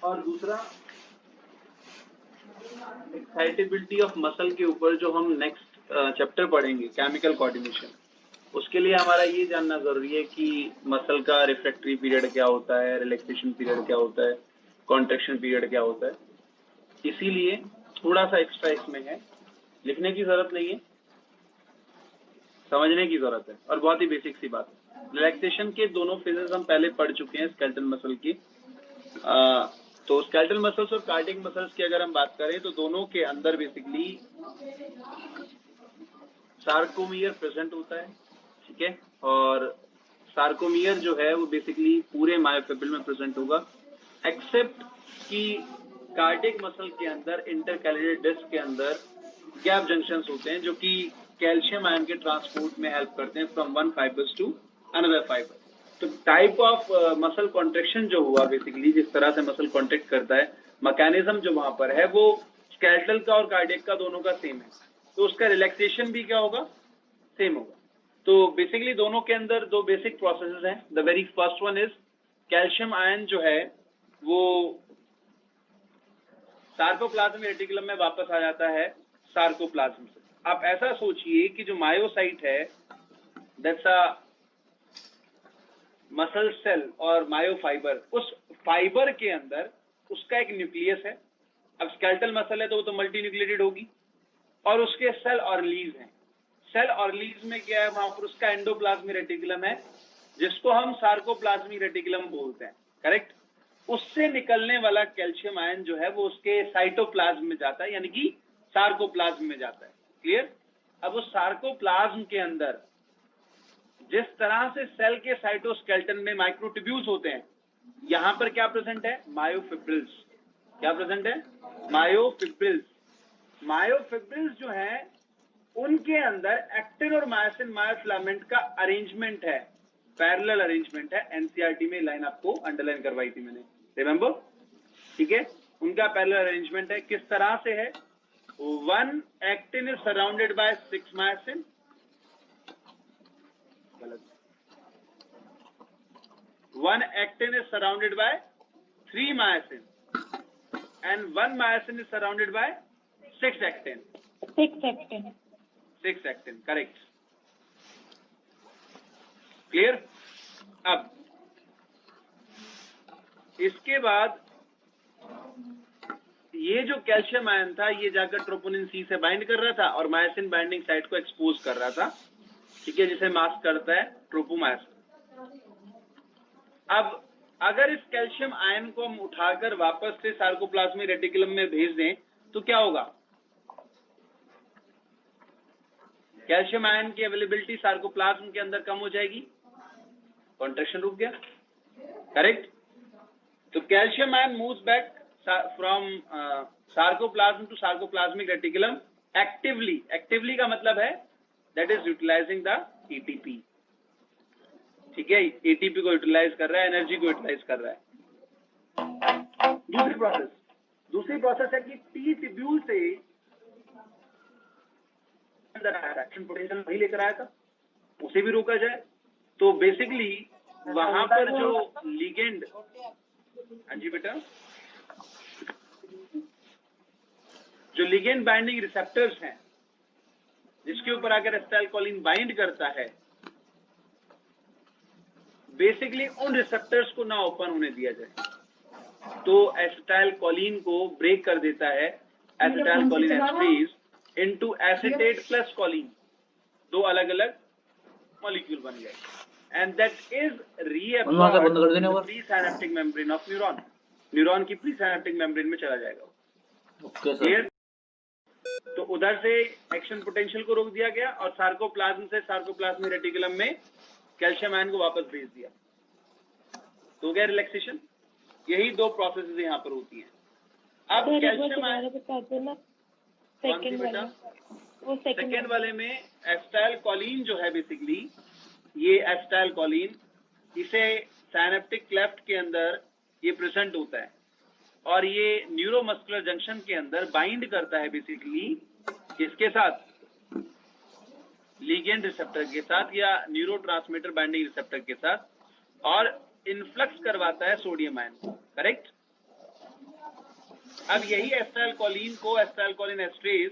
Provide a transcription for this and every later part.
और दूसरा excitability of muscle के ऊपर जो हम नेक्स्ट चैप्टर पढ़ेंगे, केमिकल कोऑर्डिनेशन, उसके लिए हमारा ये जानना जरूरी है कि मसल का रिफ्रैक्टरी पीरियड क्या होता है, रिलैक्सेशन पीरियड क्या होता है, कॉन्ट्रैक्शन पीरियड क्या होता है। इसीलिए थोड़ा सा एक्स्ट्रा इसमें है, लिखने की जरूरत नहीं है, समझने की जरूरत है, और बहुत ही बेसिक सी बात है। रिलैक्सेशन के दोनों फेजेस हम पहले पढ़ चुके हैं स्केलेटल मसल की। तो स्केलेटल मसल्स और कार्डियक मसल्स की अगर हम बात करें तो दोनों के अंदर बेसिकली सार्कोमियर प्रेजेंट होता है, ठीक है। और सार्कोमियर जो है वो बेसिकली पूरे मायोफिब्रिल में प्रेजेंट होगा, एक्सेप्ट कि कार्डियक मसल के अंदर इंटरकैलेटर डिस्क के अंदर गैप जंक्शंस होते हैं जो कि कैल्शियम आयन के ट्रांसपोर्ट में हेल्प करते हैं from one fibres to another fibre. तो टाइप ऑफ मसल कॉन्ट्रैक्शन जो हुआ बेसिकली, जिस तरह से मसल कॉन्ट्रैक्ट करता है, मैकेनिज्म जो वहां पर है वो स्केलेटल का और कार्डियक का दोनों का सेम है, तो उसका रिलैक्सेशन भी क्या होगा, सेम होगा। तो बेसिकली दोनों के अंदर दो बेसिक प्रोसेसेस हैं। The very first one is calcium ion जो है वो सार्कोप्लाज्मिक रेटिकुलम में वापस आ जाता है सार्कोप्लाज्म से। आप ऐसा सोचिए कि जो मायोसाइट है दैट्स अ मसल सेल और मायोफाइबर, उस फाइबर के अंदर उसका एक न्यूक्लियस है। अब स्केलेटल मसल है तो वो तो मल्टी न्यूक्लिएटेड होगी, और उसके सेल ऑर्लीज हैं। सेल ऑर्लीज में क्या है, वहां पर उसका एंडोप्लाज्मिक रेटिकुलम है जिसको हम सार्कोप्लाज्मिक रेटिकुलम बोलते हैं, करेक्ट। उससे निकलने वाला कैल्शियम आयन जो है वो उसके साइटोप्लाज्म में जाता है, यानी कि सार्कोप्लाज्म में जाता है, क्लियर। अब उस सार्कोप्लाज्म के अंदर जिस तरह से सेल के साइटोस्केलेटन में माइक्रोट्यूब्यूल्स होते हैं, यहां पर क्या प्रेजेंट है, मायोफिब्रिल्स। क्या प्रेजेंट है, मायोफिब्रिल्स। मायोफिब्रिल्स जो है उनके अंदर एक्टिन और मायोसिन मायोफिलामेंट का अरेंजमेंट है, पैरेलल अरेंजमेंट है। एनसीईआरटी में लाइन आपको अंडरलाइन करवाई थी मैंने, रिमेंबर, ठीक है। उनका पैरेलल अरेंजमेंट है, किस तरह से है, one actin is surrounded by 6 myosin, one actin is surrounded by 3 myosin and one myosin is surrounded by 6 actin. 6 actin, correct. Clear? अब इसके बाद ये जो कैल्शियम आयन था ये जाकर ट्रोपोनिन सी से बाइंड कर रहा था और मायोसिन बाइंडिंग साइट को एक्सपोज कर रहा था, ठीक है, जिसे मास्क करता है ट्रोपोमायोसिन। अब अगर इस कैल्शियम आयन को हम उठाकर वापस से सार्कोप्लाज्मिक रेटिकुलम में भेज दें तो क्या होगा, कैल्शियम आयन की अवेलेबिलिटी सार्कोप्लाज्म के अंदर कम हो जाएगी, कॉन्ट्रैक्शन रुक गया, करेक्ट। तो calcium ion moves back from sarcoplasm to sarcoplasmic reticulum actively. Actively का मतलब है that is utilising the ATP, ठीक है, एटीपी को यूटिलाइज कर रहा है, एनर्जी को यूटिलाइज कर रहा है। दूसरी प्रोसेस है कि टी ट्यूब्यूल से अंदर आया, एक्शन पोटेंशियल वही लेकर आया था, उसे भी रोका जाए। तो बेसिकली वहां पर जो लिगेंड, हाँ जी बेटा, जो लिगेंड बाइंडिंग रिसेप्टर्स हैं जिसके ऊपर आकर एसिटाइलकोलिन बाइंड करता है, बेसिकली उन रिसेप्टर्स को ना ओपन होने दिया जाए। तो एसिटाइलकोलिन को ब्रेक कर देता है acetylcholine esterase into acetate plus choline, दो अलग अलग मॉलिक्यूल बन गए, and that is reabsorbed presynaptic membrane of neuron. Neuron की प्री सिनेप्टिक मेम्ब्रेन में चला जाएगा, क्लियर। तो उधर से एक्शन पोटेंशियल को रोक दिया गया और सार्कोप्लाज्म से सार्कोप्लाज्मिक रेटिकुलम में कैल्शियम आयन को वापस भेज दिया, तो गया रिलैक्सेशन। यही दो प्रोसेसेस यहाँ पर होती हैं। अब कैल्शियम आयन सेकेंड वाले में एसिटाइलकोलिन जो है बेसिकली, ये एसिटाइलकोलिन इसे सिनेप्टिक क्लेफ्ट के अंदर ये प्रेजेंट होता है और ये न्यूरोमस्कुलर जंक्शन के अंदर बाइंड करता है बेसिकली किसके साथ, लिगेंड रिसेप्टर के साथ या न्यूरोट्रांसमीटर बाइंडिंग रिसेप्टर के साथ, और इन्फ्लक्स करवाता है सोडियम आयन को, करेक्ट। अब यही एस्टाइल कोलिन को एस्टाइल कोलिन एस्ट्रेज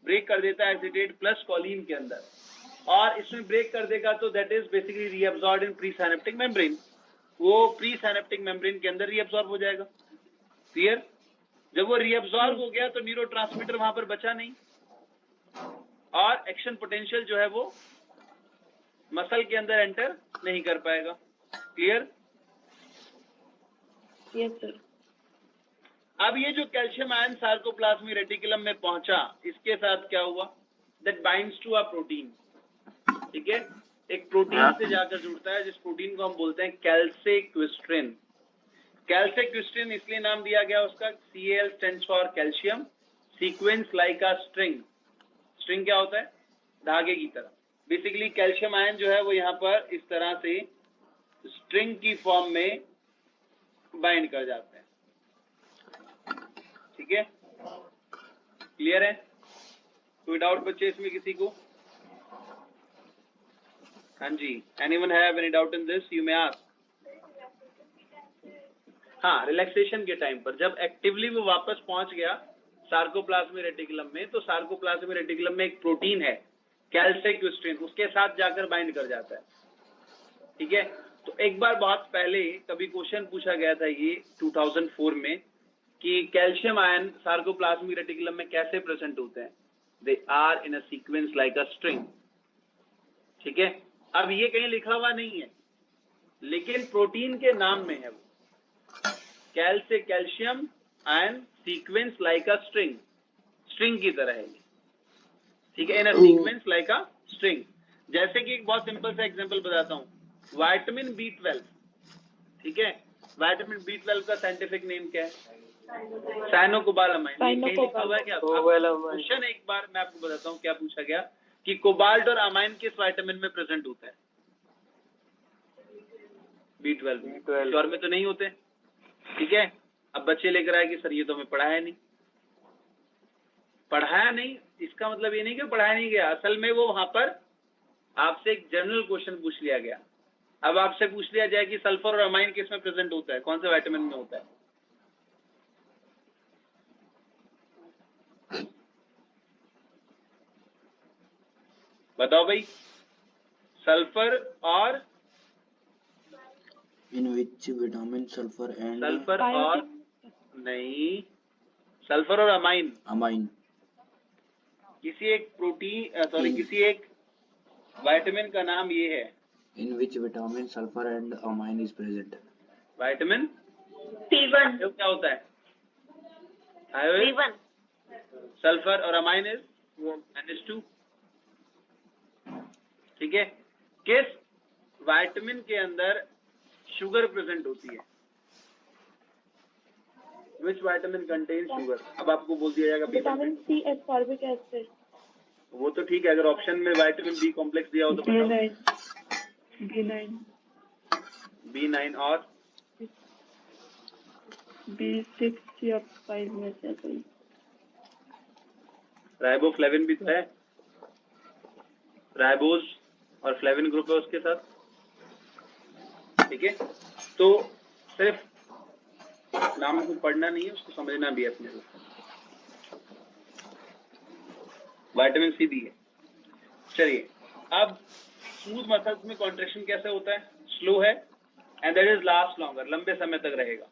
ब्रेक कर देता है एसिटेट प्लस कोलिन के अंदर, और इसमें ब्रेक कर देगा तो that is basically reabsorbed in pre synaptic membrane, वो प्री साइनेप्टिक मेम्ब्रेन के अंदर रीअब्सॉर्ब हो जाएगा। क्लियर? जब वो रीअब्सॉर्ब हो गया तो न्यूरोट्रांसमीटर वहां पर बचा नहीं, और एक्शन पोटेंशियल जो है वो मसल के अंदर एंटर नहीं कर पाएगा। क्लियर? Yes sir. अब ये जो कैल्शियम आयन सार्कोप्लाज्मिक रेटिकुलम में पहुंचा, इसके साथ क्या हुआ? That binds to a protein. ठीक है, एक प्रोटीन से जाकर जुड़ता है, जिस प्रोटीन को हम बोलते हैं कैल्सेक्विस्ट्रिन। कैल्सेक्विस्ट्रिन इसलिए नाम दिया गया उसका, Cal stands for calcium, sequence like a string. String क्या होता है? धागे की तरह। बेसिकली कैल्शियम आयन जो है वो यहाँ पर इस तरह से स्ट्रिंग की फॉर्म में बाइंड कर जाते हैं। ठीक है, क्लियर है? कोई डाउट बच्चे इसमें किसी को? हाँ जी, anyone have any doubt in this? You may ask. हाँ, रिलैक्सेशन के टाइम पर जब एक्टिवली वो वापस पहुंच गया सार्कोप्लाज्मिक रेटिकुलम में, तो सार्कोप्लाज्मिक रेटिकुलम में एक प्रोटीन है कैल्सेक्विस्ट्रिन, उसके साथ जाकर बाइंड कर जाता है। ठीक है, तो एक बार बहुत पहले कभी क्वेश्चन पूछा गया था ये 2004 में कि कैल्शियम आयन सार्कोप्लाज्मिक रेटिकुलम में कैसे प्रेजेंट होते हैं? They are in a sequence like a string. ठीक है, अब ये कहीं लिखा हुआ नहीं है, लेकिन प्रोटीन के नाम में है वो, calcium ion sequence like a string, string की तरह है ये। ठीक है, in a sequence like a string. जैसे कि एक बहुत सिंपल सा एग्जांपल बताता हूँ, विटामिन B12। ठीक है, विटामिन B12 का साइंटिफिक नेम क्या है? साइनोकोबालामाइन। कहीं लिखा हुआ है क्या? क्वेश्चन एक बार मैं आपको बताता हूँ क्या पूछा गया कि कोबाल्ट और अमाइन किस विटामिन में प्रेजेंट होता है? B12 और में तो नहीं होते। ठीक है, अब बच्चे लेकर आए कि सर ये तो हमें पढ़ाया नहीं। पढ़ाया नहीं इसका मतलब ये नहीं कि पढ़ाया नहीं गया, असल में वो वहां पर आपसे एक जनरल क्वेश्चन पूछ लिया गया। अब आपसे पूछ लिया जाए कि सल्फर और अमाइन किस में प्रेजेंट होता है, कौन से विटामिन में होता है? बताओ भाई, सल्फर और in which vitamin sulphur and sulphur और नहीं, सल्फर और अमाइन, अमाइन किसी एक प्रोटीन सॉरी किसी एक विटामिन का नाम ये है। In which vitamin sulphur and amine is present. Vitamin P1। जो क्या होता है? P1। सल्फर और अमाइन इज NH2। ठीक है, किस विटामिन के अंदर शुगर प्रेजेंट होती है? Which vitamin contain sugar? अब आपको बोल दिया जाएगा विटामिन C एस्कॉर्बिक एसिड। वो तो ठीक है, अगर ऑप्शन में विटामिन B कॉम्प्लेक्स दिया हो तो B9 और B6 या 5 में से कोई। राइबोफ्लेविन भी तो है, राइबोज और फ्लेविन ग्रुप है उसके साथ। ठीक है, तो सिर्फ नाम को पढ़ना नहीं है, उसको समझना भी है अपने को। विटामिन C भी है। चलिए, अब स्मूथ मसल्स में कॉन्ट्रैक्शन कैसे होता है? स्लो है and that is last longer, लंबे समय तक रहेगा।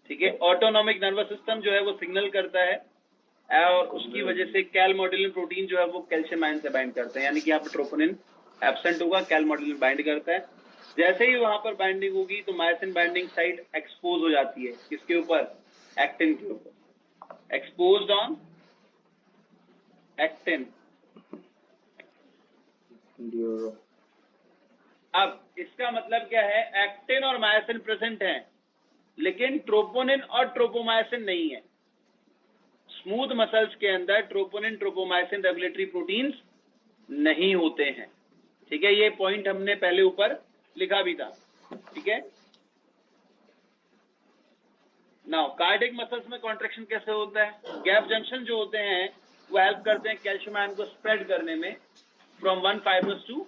ठीक है, ऑटोनॉमिक नर्वस सिस्टम जो है वो सिग्नल करता है, और उसकी वजह से कैलमोडिलिन प्रोटीन जो है वो कैल्शियम आयन से बाइंड करते हैं, यानी कि यहाँ पर ट्रोपोनिन एब्सेंट होगा, कैलमोडिलिन बाइंड करता है। जैसे ही वहां पर बाइंडिंग होगी तो मायोसिन बाइंडिंग साइट एक्सपोज हो जाती है, किसके ऊपर? एक्टिन के ऊपर। Exposed on actin. अब इसका मतलब क्या है? एक्टिन और मायोसिन प्रेजेंट हैं, लेकिन ट्रोपोनिन और ट्रोपोमायोसिन नहीं है। स्मूथ मसल्स के अंदर ट्रोपोनिन ट्रोपोमायोसिन रेगुलेटरी प्रोटीन्स नहीं होते हैं। ठीक है, ये पॉइंट हमने पहले ऊपर लिखा भी था। ठीक है, नाउ कार्डियक मसल्स में कॉन्ट्रैक्शन कैसे होता है? गैप जंक्शन जो होते हैं वो हेल्प करते हैं कैल्शियम आयन को स्प्रेड करने में from one fibres to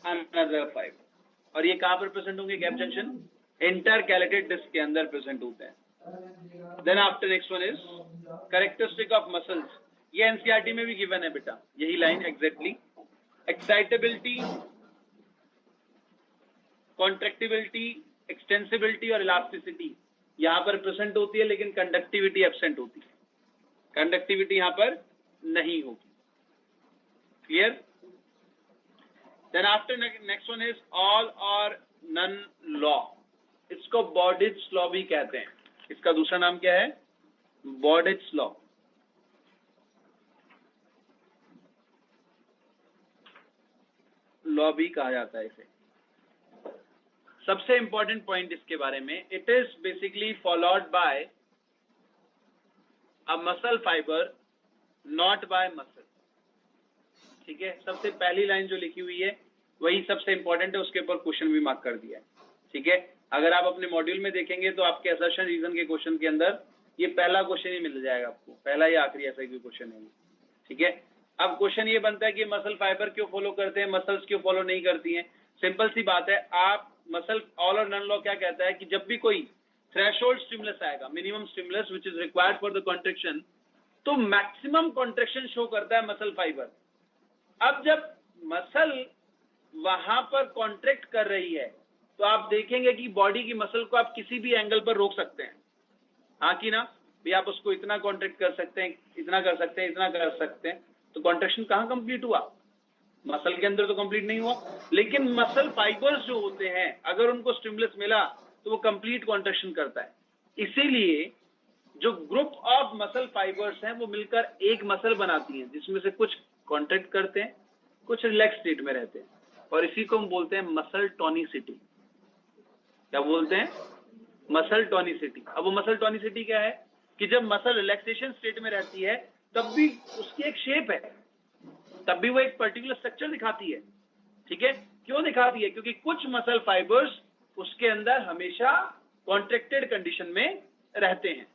another fibre. और ये कहां पर प्रेजेंट होंगे गैप जंक्शन? इंटरकैलेटेड डिस्क के अंदर प्रेजेंट होते हैं। Then after next one is characteristic of muscles. ये एनसीईआरटी में भी गिवन है बेटा, यही line exactly. Excitability, contractility, extensibility और इलास्टिसिटी यहाँ पर प्रेजेंट होती है, लेकिन कंडक्टिविटी एब्सेंट होती है. कंडक्टिविटी यहाँ पर नहीं होगी. Clear? Then after next one is all or none law. इसको बॉर्डिच लॉ भी कहते हैं. इसका दूसरा नाम क्या है? बॉर्डिच लॉ. लॉ भी कहा जाता है इसे. सबसे इंपॉर्टेंट पॉइंट इसके बारे में, it is basically followed by a muscle fibre not by muscle. ठीक है, सबसे पहली लाइन जो लिखी हुई है वही सबसे इंपॉर्टेंट है, उसके ऊपर क्वेश्चन भी मार्क कर दिया है. ठीक है, अगर आप अपने मॉड्यूल में देखेंगे तो आपके असर्शन रीजन के क्वेश्चन के अंदर ये पहला क्वेश्चन ही मिल जाएगा आपको, पहला या आखिरी ऐसा कोई क्वेश्चन है. ठीक है, अब क्वेश्चन ये बनता है कि मसल फाइबर क्यों फॉलो करते हैं, मसल्स क्यों फॉलो नहीं करती हैं. सिंपल सी बात है. आप muscle all or none law क्या कहता है कि जब भी कोई थ्रेशोल्ड स्टिमुलस आएगा, minimum stimulus which is required for the contraction, तो मैक्सिमम कॉन्ट्रैक्शन शो करता है मसल फाइबर. अब जब मसल वहां पर कॉन्ट्रैक्ट कर रही है तो आप देखेंगे कि बॉडी की मसल को आप किसी भी एंगल पर रोक सकते हैं. हाँ कि ना भी, आप उसको इतना कॉन्ट्रैक्ट कर सकते हैं, इतना कर सकते हैं, इतना कर सकते हैं. तो कॉन्ट्रैक्शन कहाँ कंप्लीट हुआ? मसल के अंदर तो कंप्लीट नहीं हुआ. लेकिन मसल फाइबर्स जो होते हैं, अगर उनको स्टिमुलस मिला तो वो कंप्लीट कॉन्ट्रैक्शन करता है. इसीलिए जो ग्रुप ऑफ मसल फाइबर्स हैं वो मिलकर एक मसल बनाती हैं, जिसमें से कुछ कॉन्ट्रैक्ट करते हैं, कुछ रिलैक्स स्टेट में रहते हैं, और इसी को हम बोलते हैं मसल टॉनिसिटी. क्या बोलते हैं? मसल टॉनिसिटी. अब वो मसल टॉनिसिटी क्या है कि जब मसल रिलैक्सेशन स्टेट में रहती है तब भी उसकी एक शेप है, तब भी वो एक पर्टिकुलर स्ट्रक्चर दिखाती है. ठीक है, क्यों दिखाती है? क्योंकि कुछ मसल फाइबर्स उसके अंदर हमेशा कॉन्ट्रैक्टेड कंडीशन में रहते हैं.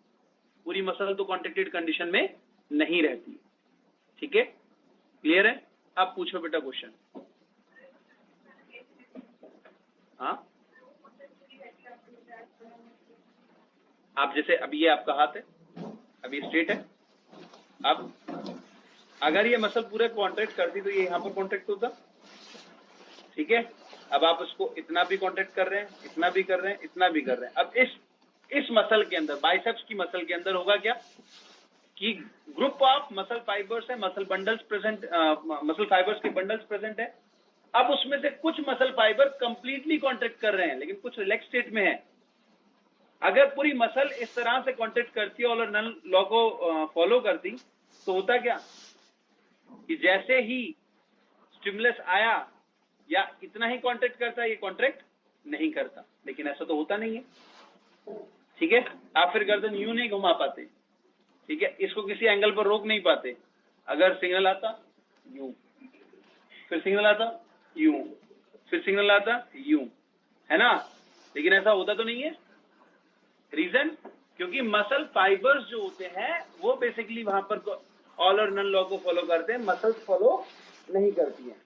पूरी मसल तो कॉन्ट्रैक्टेड कंडीशन में नहीं रहती. ठीक है, क्लियर है? अब पूछो बेटा क्वेश्चन. हाँ, आप जैसे अभी ये आपका हाथ है, अभी स्ट्रेट है. अब अगर ये मसल पूरे कॉन्ट्रैक्ट करती तो ये यहाँ पर कॉन्ट्रैक्ट होता. ठीक है, अब आप उसको इतना भी कॉन्ट्रैक्ट कर रहे हैं, इतना भी कर रहे हैं, इतना भी कर रहे हैं. अब इस मसल के अंदर, बाइसेप्स की मसल के अंदर होगा क्या कि ग्रुप ऑफ मसल फाइबर्स है, muscle bundles present, muscle fibres के बंडल्स प्रेजेंट है. अब उसमें से कुछ मसल फाइबर कंप्लीटली कॉन्ट्रैक्ट कर रहे हैं, लेकिन कुछ रिलैक्स स्टेट में है. अगर पूरी मसल इस तरह से कॉन्ट्रैक्ट करती है और नन लॉ को फॉलो करती तो होता क्या कि जैसे ही स्टिमुलस आया या इतना ही कॉन्ट्रैक्ट करता है, ये कॉन्ट्रैक्ट नहीं करता. लेकिन ऐसा तो होता नहीं है. ठीक है, आप फिर गर्दन यूं नहीं घुमा पाते. ठीक है, इसको किसी एंगल पर रोक नहीं पाते. अगर सिग्नल आता यूं, फिर सिग्नल आता यूं, फिर सिग्नल आता यूं, है ना. लेकिन ऐसा होता तो नहीं है. रीजन, क्योंकि मसल फाइबर्स जो होते हैं वो बेसिकली वहां पर ऑल और नन लॉ को फॉलो करते हैं, मसल्स फॉलो नहीं करती हैं.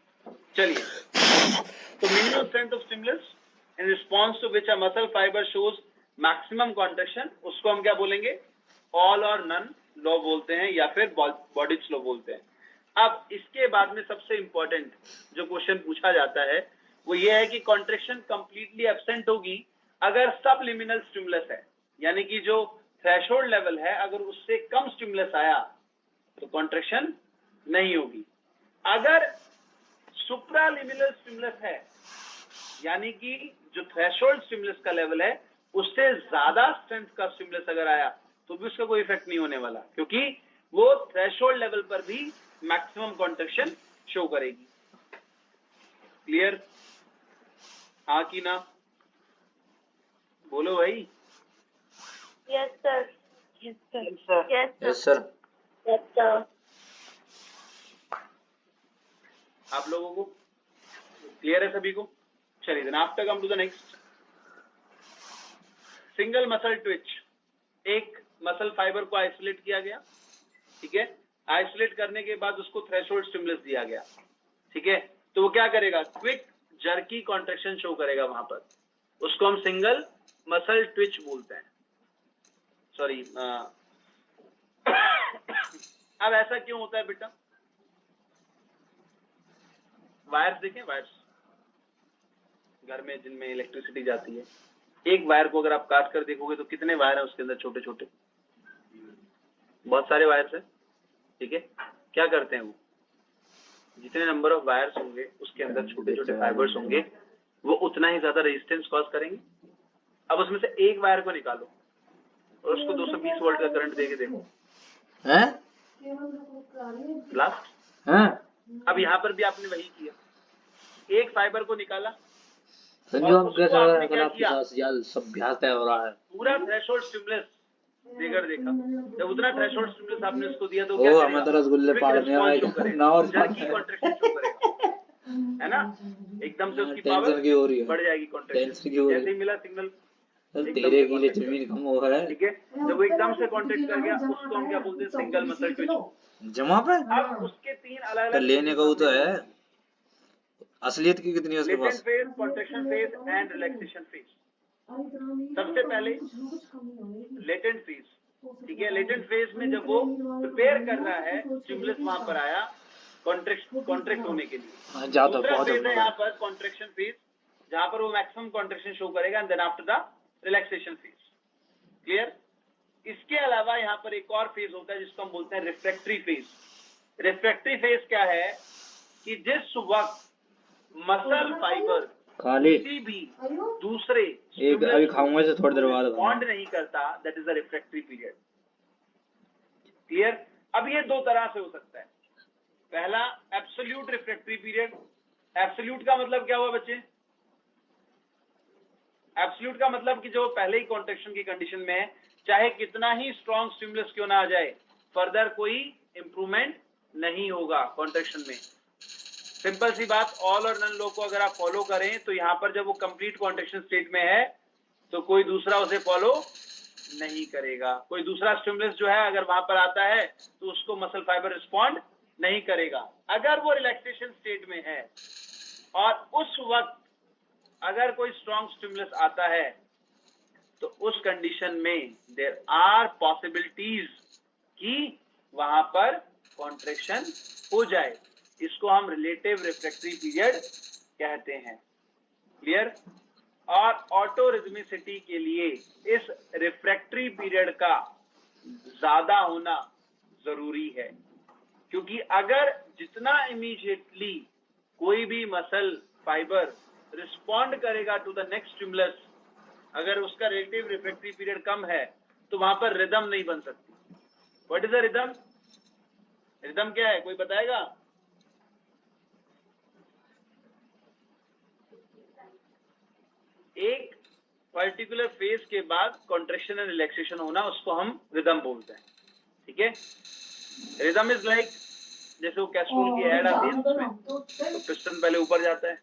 चलिए, तो minimum strength of stimulus in response to which a muscle fibre shows maximum contraction, उसको हम क्या बोलेंगे? ऑल और नन लॉ बोलते हैं, या फिर बॉर्डिच लॉ बोलते हैं. अब इसके बाद में सबसे इंपॉर्टेंट जो क्वेश्चन पूछा जाता है वो ये है कि कॉन्ट्रैक्शन कंप्लीटली एब्सेंट होगी अगर सबलिमिनल स्टिमुलस है, यानी कि जो थ्रेशोल्ड लेवल है अगर उससे कम स्टिमुलस आया तो कॉन्ट्रैक्शन नहीं होगी. अगर सुप्रालिमिनल स्टिमुलस है, यानी कि जो थ्रेशोल्ड स्टिमुलस का लेवल है उससे ज्यादा स्ट्रेंथ का स्टिमुलस अगर आया तो भी उसका कोई इफेक्ट नहीं होने वाला, क्योंकि वो थ्रेशोल्ड लेवल पर भी मैक्सिमम कॉन्ट्रैक्शन शो करेगी. क्लियर? हाँ कि ना? बोलो भाई. Yes sir. Yes, sir. Yes, sir. Yes sir. आप लोगों को क्लियर है सभी को? चलिए, then after come to the next. Single muscle twitch. एक मसल फाइबर को आइसोलेट किया गया. ठीक है, आइसोलेट करने के बाद उसको थ्रेशोल्ड स्टिमुलस दिया गया. ठीक है, तो वो क्या करेगा? क्विक जर्की कॉन्ट्रैक्शन शो करेगा वहां पर. उसको हम सिंगल मसल ट्विच बोलते हैं. सॉरी अब ऐसा क्यों होता है बेटा? वायर्स देखें, वायर्स घर में जिनमें इलेक्ट्रिसिटी जाती है, एक वायर को अगर आप काट कर देखोगे तो कितने वायर है उसके अंदर, छोटे छोटे, बहुत सारे वायर्स है, ठीक है। क्या करते हैं वो, जितने नंबर ऑफ वायर्स होंगे उसके अंदर छोटे छोटे फाइबर्स होंगे, वो उतना ही ज्यादा रेजिस्टेंस कॉज करेंगे। अब उसमें से एक वायर को निकालो और उसको 220 वोल्ट का करंट देके देखो, हैं? लास्ट। हैं? अब यहाँ पर भी आपने वही किया, एक फाइबर को निकाला, संजू, और हम कैसे उसको लग रहा आपने है कल क्या आपके किया, साथ यार सब ब्याह तय हो रहा है। पूरा थ्रेशोल्ड स्टिमुलस देकर देखा। जब उतना थ्रेशोल्ड स्टिमुलस आपने उसको दिया तो ओ क्या हमें तो रसगुल्ले क्विक पाड़ने रिस्पॉन्स शो आएगा करेगा, ना, और जर्की कॉन्ट्रैक्शन शो करेगा, है ना। एकदम से उसकी पावर टेंशन की हो रही है, बढ़ जाएगी, टेंशन कॉन्ट्रैक्शन की हो रही जैसे ही है। मिला सिग्नल एकदम तेरे से के लिए कॉन्ट्रैक्ट जमीन करेगा, कम हो है, ठीक है। जब वो एकदम से कॉन्ट्रैक्ट कर गया उसको हम क्या बोलते हैं, सिंगल मसल ट्विच। जमा पे अब उसके तीन अलग तो अलग लेने का वो तो है, असलियत की कितनी है उसके latent pass. Phase, contraction phase and relaxation phase. सबसे पहले लेटेंट फेज, ठीक है। लेटेंट फेज में जब वो प्रिपेयर कर रहा है, स्टिमुलस वहां पर आया कॉन्ट्रैक्ट होने के लिए। जाता दूसरा बहुत फेज है है। यहाँ पर कॉन्ट्रैक्शन फेज, जहां पर वो मैक्सिमम कॉन्ट्रैक्शन शो करेगा, and then after the relaxation phase. Clear? इसके अलावा यहाँ पर एक और फेज होता है जिसको हम बोलते हैं रिफ्रैक्टरी फेज। रिफ्रैक्टरी फेज क्या है कि जिस वक्त मसल फाइबर खाली किसी भी दूसरे एक अभी खाऊंगा से थोड़ी देर बाद बॉन्ड नहीं करता, that is a refractory period. Clear? अब ये दो तरह से हो सकता है। पहला एब्सोल्यूट रिफ्रैक्टरी पीरियड। एब्सोल्यूट का मतलब क्या हुआ बच्चे? एब्सोल्यूट का मतलब कि जो पहले ही कॉन्ट्रैक्शन की कंडीशन में है, चाहे कितना ही स्ट्रॉन्ग स्टिमुलस क्यों ना आ जाए, फर्दर कोई इंप्रूवमेंट नहीं होगा कॉन्ट्रैक्शन में। सिंपल सी बात, ऑल और नन लॉ को अगर आप फॉलो करें तो यहां पर जब वो कंप्लीट कॉन्ट्रैक्शन स्टेट में है तो कोई दूसरा उसे फॉलो नहीं करेगा। कोई दूसरा स्टिमुलस जो है अगर वहां पर आता है तो उसको मसल फाइबर रिस्पॉन्ड नहीं करेगा। अगर वो रिलैक्सेशन स्टेट में है और उस वक्त अगर कोई स्ट्रॉन्ग स्टिमुलस आता है तो उस कंडीशन में देयर आर पॉसिबिलिटीज कि वहां पर कॉन्ट्रैक्शन हो जाए। इसको हम रिलेटिव रिफ्रैक्टरी पीरियड कहते हैं। क्लियर? और ऑटो रिदमिसिटी के लिए इस रिफ्रैक्टरी पीरियड का ज्यादा होना जरूरी है, क्योंकि अगर जितना इमीडिएटली कोई भी मसल फाइबर रिस्पॉन्ड करेगा टू द नेक्स्ट स्टिमुलस, अगर उसका रिलेटिव रिफ्रैक्टरी पीरियड कम है तो वहां पर रिदम नहीं बन सकती। What is the rhythm? Rhythm क्या है, कोई बताएगा? एक पर्टिकुलर फेज के बाद कॉन्ट्रैक्शन एंड रिलैक्सेशन होना, उसको हम रिदम बोलते हैं। ठीक है? रिदम इज लाइक, जैसे वो कैस्ट्रोल की ऐड आती है उसमें, तो पिस्टन पहले ऊपर जाता है,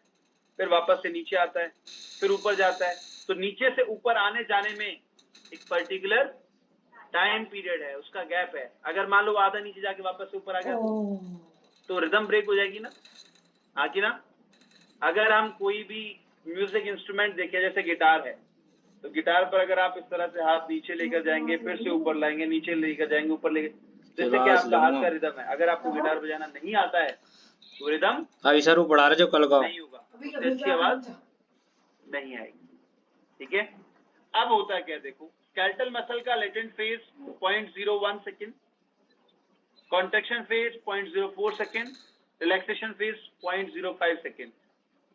फिर वापस से नीचे आता है, फिर ऊपर जाता है। तो नीचे से ऊपर आने जाने में एक पर्टिकुलर टाइम पीरियड है, उसका गैप है। अगर मान लो आधा नीचे जाके वापस से ऊपर आ गया तो रिदम ब्रेक हो जाएगी ना, हाँ कि ना। अगर हम कोई भी म्यूजिक इंस्ट्रूमेंट देखें, जैसे गिटार है, तो गिटार पर अगर आप इस तरह से हाथ नीचे लेकर जाएंगे, फिर से ऊपर लाएंगे, नीचे लेकर जाएंगे, ऊपर लेके, जैसे कि आपका हाथ का रिदम है। अगर आपको गिटार बजाना नहीं आता है तो रिदम अभी सर वो पढ़ा रहे जो कल का नहीं होगा, उससे अच्छी आवाज नहीं आएगी। ठीक है? अब होता क्या, देखो, स्केलेटल मसल का latent phase 0.01 second, contraction phase 0.04 second, relaxation phase 0.05 second,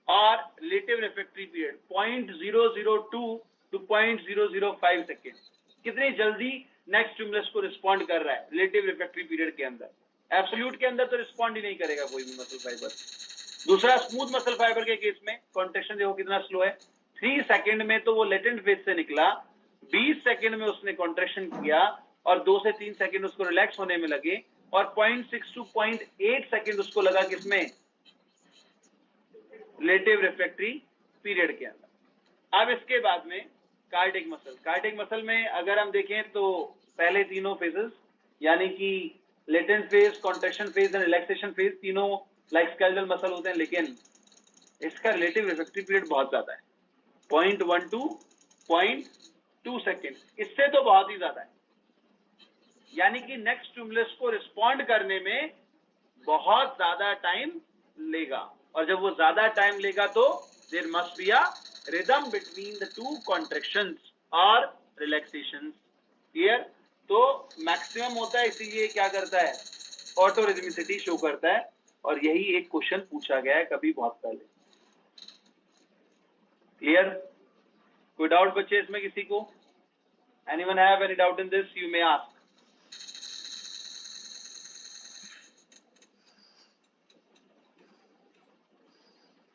और relative refractory period 0.002 to 0.005 second. कितनी जल्दी नेक्स्ट स्टिमुलस को रिस्पॉन्ड कर रहा है रिलेटिव रिफ्रैक्टरी पीरियड के अंदर। एब्सोल्यूट के अंदर तो रिस्पॉन्ड ही नहीं करेगा कोई भी मसल फाइबर। दूसरा, स्मूथ मसल फाइबर के केस में कॉन्ट्रैक्शन देखो कितना स्लो है, 3 सेकेंड में तो वो लेटेंट फेज से निकला, 20 सेकेंड में उसने कॉन्ट्रैक्शन किया और 2 से 3 सेकेंड उसको रिलैक्स होने में लगे, और 0.6 टू 0.8 सेकेंड उसको लगा किसमें, रिलेटिव रिफ्रैक्टरी पीरियड के अंदर। अब इसके बाद में कार्डियक मसल। कार्डियक मसल में अगर हम देखें तो पहले तीनों फेजेस, यानी कि latent phase, contraction phase and relaxation phase, तीनों लाइक स्केलेटल मसल होते हैं, लेकिन इसका रिलेटिव रिफ्रैक्टरी पीरियड बहुत ज्यादा है, 0.1 टू 0.2 सेकेंड, इससे तो बहुत ही ज्यादा है। यानी कि नेक्स्ट स्टिमुलस को रिस्पॉन्ड करने में बहुत ज्यादा टाइम लेगा, और जब वो ज्यादा टाइम लेगा तो there must be a rhythm between the two contractions और रिलैक्सेशन। क्लियर? तो मैक्सिमम होता है, इसीलिए क्या करता है, ऑटो रिदमिसिटी शो करता है, और यही एक क्वेश्चन पूछा गया है कभी बहुत पहले। क्लियर? कोई डाउट बच्चे इसमें किसी को? Anyone have any doubt in this? You may ask.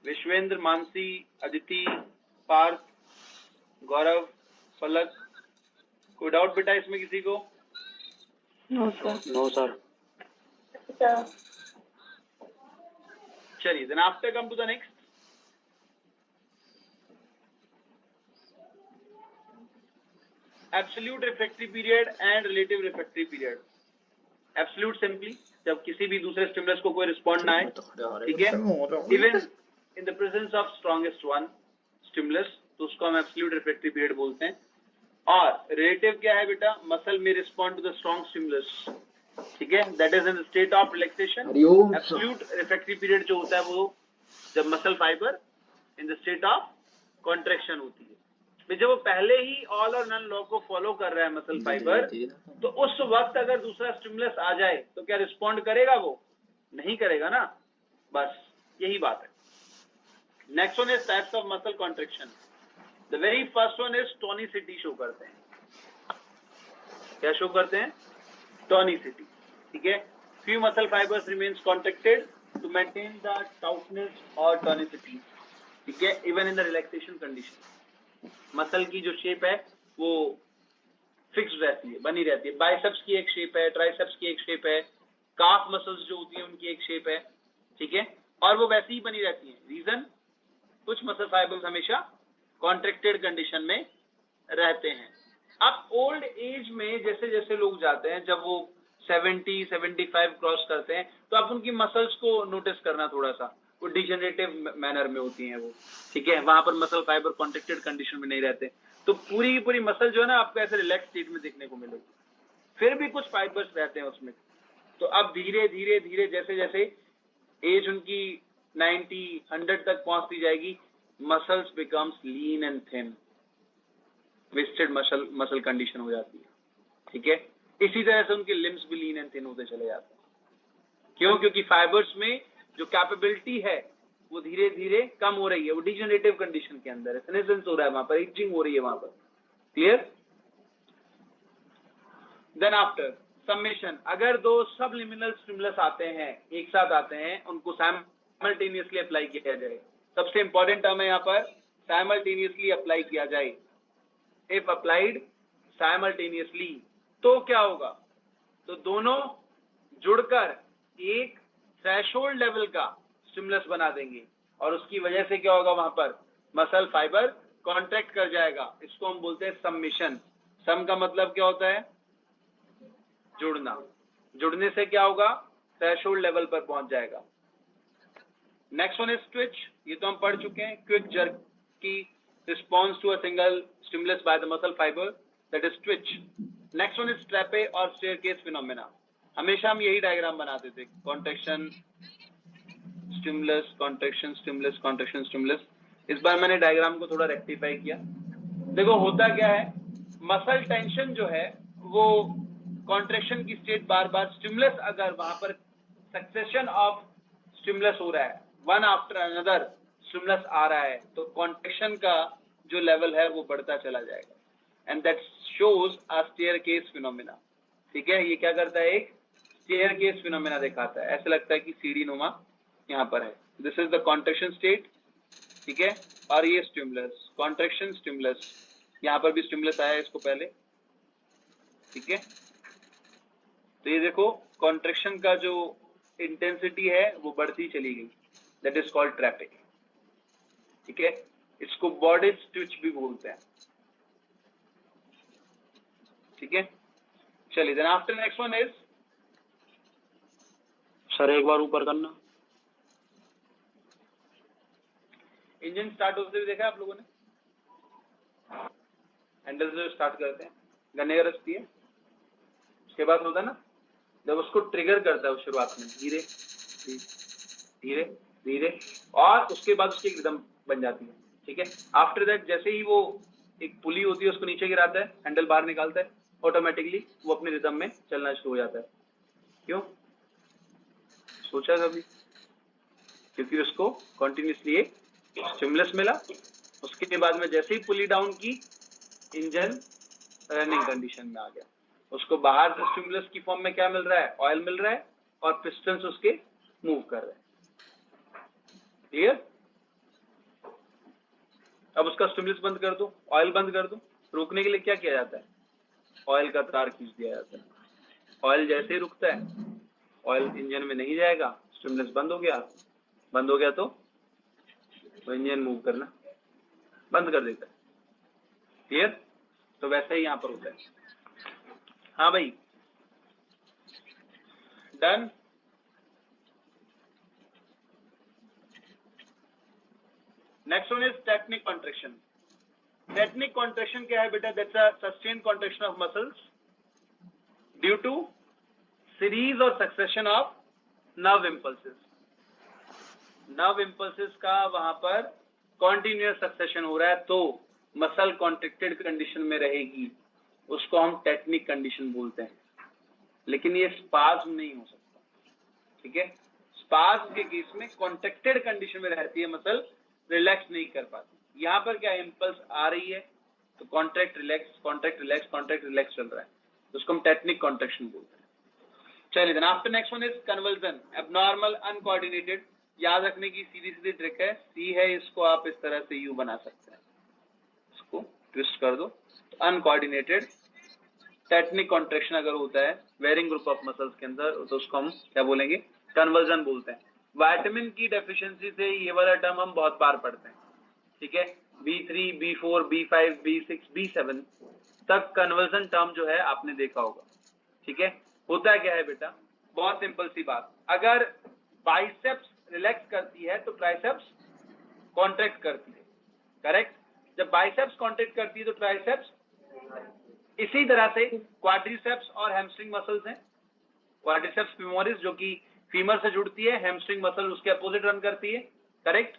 Vishwendra, Mansi, Aditi, Parth, Gaurav, Palak, कोई डाउट बेटा इसमें किसी को? No sir. No, sir. Sir. चलिए, then after come to the next. Absolute refractory period and relative refractory period. Absolute simply जब किसी भी दूसरे स्टिमुलस को कोई रिस्पॉन्ड ना आए, ठीक है, even in the presence of strongest one stimulus, तो उसको हम एब्सोल्यूट रिफ्रैक्टरी पीरियड बोलते हैं। और रिलेटिव क्या है बेटा? मसल में respond to the strong stimulus, ठीक है, that is in the state of relaxation. Absolute refractory period जो होता है वो जब muscle fibre in the state of contraction होती है। जब वो पहले ही ऑल और नन लॉ को फॉलो कर रहा है मसल फाइबर, तो उस वक्त अगर दूसरा स्टिमुलस आ जाए तो क्या रिस्पॉन्ड करेगा? वो नहीं करेगा ना, बस यही बात है। Next one is types of muscle contraction. The very first one is tonicity show करते हैं। क्या शो करते हैं? टोनिसिटी, ठीक है। Few muscle fibres remains contracted to maintain the tautness और टोनिसिटी, ठीक है, even in the relaxation condition. Muscle की जो शेप है वो फिक्स रहती है, बनी रहती है। बाइसेप्स की एक शेप है, ट्राइसेप्स की एक शेप है, काफ मसल्स जो होती है उनकी एक शेप है, ठीक है, और वो वैसी ही बनी रहती है। रीजन, कुछ मसल फाइबर्स हमेशा कॉन्ट्रैक्टेड कंडीशन में रहते हैं। अब ओल्ड एज में जैसे जैसे लोग जाते हैं, जब वो 70-75 क्रॉस करते हैं, तो आप उनकी मसल्स को नोटिस करना थोड़ा सा, वो डिजेनरेटिव मैनर में होती हैं वो, ठीक है, वहां पर मसल फाइबर कॉन्ट्रैक्टेड कंडीशन में नहीं रहते, तो पूरी की पूरी मसल जो है ना आपको ऐसे रिलैक्स स्टेट में देखने को मिलेगी। फिर भी कुछ फाइबर्स रहते हैं उसमें। तो अब धीरे धीरे धीरे जैसे जैसे एज उनकी 90-100 तक पहुंचती जाएगी, muscles becomes lean and thin, twisted muscle condition हो जाती है, ठीक है। इसी तरह से उनके लिम्स भी लीन एंड थिन होते चले जाते हैं। क्यों? क्योंकि फाइबर्स में जो कैपेबिलिटी है वो धीरे धीरे कम हो रही है, वो डिजेनरेटिव कंडीशन के अंदर है, सेनेसेंस हो रहा है वहां पर, एजिंग हो रही है वहां पर। क्लियर? देन आफ्टर समेशन, अगर दो सबलिमिनल स्टिमुलस आते हैं, एक साथ आते हैं, उनको साइमल्टेनियसली अप्लाई किया जाए। सबसे इंपॉर्टेंट टर्म है यहाँ पर, साइमल्टेनियसली अप्लाई किया जाए। इफ अप्लाइड साइमल्टेनियसली, तो क्या होगा? तो दोनों जुड़कर एक थ्रेशोल्ड लेवल का स्टिमुलस बना देंगे, और उसकी वजह से क्या होगा? वहां पर मसल फाइबर कॉन्ट्रैक्ट कर जाएगा। इसको हम बोलते हैं सबमिशन। सम का मतलब क्या होता है? जुड़ना। जुड़ने से क्या होगा? थ्रेशोल्ड लेवल पर पहुंच जाएगा। नेक्स्ट वन इज ट्विच, ये तो हम पढ़ चुके हैं। Quick jerky response to a single stimulus by the muscle fibre, that is twitch. Next one is treppe और स्टेयरकेस फिनोमेना। हमेशा हम यही डायग्राम बनाते थे, contraction stimulus, contraction stimulus, contraction stimulus. इस बार मैंने डायग्राम को थोड़ा रेक्टिफाई किया। देखो होता क्या है, मसल टेंशन जो है वो कॉन्ट्रैक्शन की स्टेट बार बार, स्टिमुलस अगर वहां पर सक्सेशन ऑफ स्टिमुलस हो रहा है, वन आफ्टर अनदर स्टिमुलस आ रहा है, तो कॉन्ट्रैक्शन का जो लेवल है वो बढ़ता चला जाएगा, and that shows a staircase phenomena. ठीक है, ये क्या करता है? एक स्टेयरकेस फिनोमेना दिखाता है। ऐसा लगता है कि सीढ़ी नुमा यहाँ पर है। This is the contraction state, ठीक है, और ये स्टिमुलस, कॉन्ट्रैक्शन स्टिमुलस, यहाँ पर भी स्टिमुलस आया है इसको पहले, ठीक है। तो ये देखो कॉन्ट्रैक्शन का जो इंटेंसिटी है वो बढ़ती चली गई, दैट इज कॉल्ड ट्रैपिंग, ठीक है। इसको बॉडी स्टिच भी बोलते हैं, ठीक है। चलिए, then after next one is, sir एक बार ऊपर करना। इंजन स्टार्ट होते हुए देखा आप लोगों ने? हैंडल से स्टार्ट करते हैं, गन्ने रखती है, उसके बाद होता है ना, जब उसको ट्रिगर करता है वो शुरुआत में धीरे धीरे धीरे, और उसके बाद उसकी एक रिदम बन जाती है, ठीक है। आफ्टर दैट जैसे ही वो एक पुली होती है उसको नीचे गिराता है, हैंडल बाहर निकालता है, ऑटोमेटिकली वो अपनी रिदम में चलना शुरू हो जाता है। क्यों? सोचा कभी? क्योंकि उसको कॉन्टिन्यूसली एक स्टिमुलस मिला, उसके बाद में जैसे ही पुली डाउन की, इंजन रनिंग कंडीशन में आ गया। उसको बाहर से स्टिमुलस की फॉर्म में क्या मिल रहा है? ऑयल मिल रहा है, और पिस्टन्स उसके मूव कर रहे हैं। क्लियर? अब उसका स्टिमुलस बंद कर दो, ऑयल बंद कर दो, रोकने के लिए क्या किया जाता है? ऑयल का तार खींच दिया जाता है। ऑयल जैसे ही रुकता है, ऑयल इंजन में नहीं जाएगा, स्टिमुलस बंद हो गया। बंद हो गया तो इंजन मूव करना बंद कर देता है। क्लियर? तो वैसे ही यहां पर होता है। हाँ भाई, done. Next one is tetanic contraction. Tetanic contraction क्या है बेटा? That's a sustained contraction of muscles due to series और succession of nerve impulses. Nerve impulses का वहां पर कॉन्टिन्यूअस सक्सेशन हो रहा है, तो मसल कॉन्ट्रैक्टेड कंडीशन में रहेगी, उसको हम टेक्निक कंडीशन बोलते हैं। लेकिन ये स्पाज्म नहीं हो सकता, ठीक है। स्पाज्म के केस में कॉन्ट्रैक्टेड कंडीशन में रहती है मसल, रिलैक्स नहीं कर पाती। यहाँ पर क्या इम्पल्स आ रही है तो contract relax contract relax contract relax चल रहा है, तो उसको हम टेक्निक कॉन्ट्रैक्शन बोलते हैं। चलिए then after next one is conversion, abnormal uncoordinated. याद रखने की सीधी सीधी ट्रिक है, सी है, इसको आप इस तरह से यू बना सकते हैं, इसको ट्विस्ट कर दो। अनकोऑर्डिनेटेड टेक्निक कॉन्ट्रैक्शन अगर होता है वेरिंग ग्रुप ऑफ मसल्स के अंदर, तो उसको हम क्या बोलेंगे? कन्वर्जन बोलते हैं। विटामिन की डेफिशिएंसी से ये वाला टर्म हम बहुत बार पढ़ते हैं, ठीक है। B3, B4, B5, B6, B7 तक कन्वर्जन टर्म जो है आपने देखा होगा, ठीक है। होता क्या है बेटा? बहुत सिंपल सी बात, अगर बाइसेप्स रिलैक्स करती है तो ट्राइसेप्स कॉन्ट्रैक्ट करती है, करेक्ट। जब बाइसेप्स कॉन्ट्रैक्ट करती है तो ट्राइसेप्स, इसी तरह से क्वाड्रिसेप्स और हैमस्ट्रिंग मसल्स हैं। क्वाड्रिसेप्स फीमोरिस जो कि फीमर से जुड़ती है, हैमस्ट्रिंग मसल उसके अपोजिट रन करती है, correct.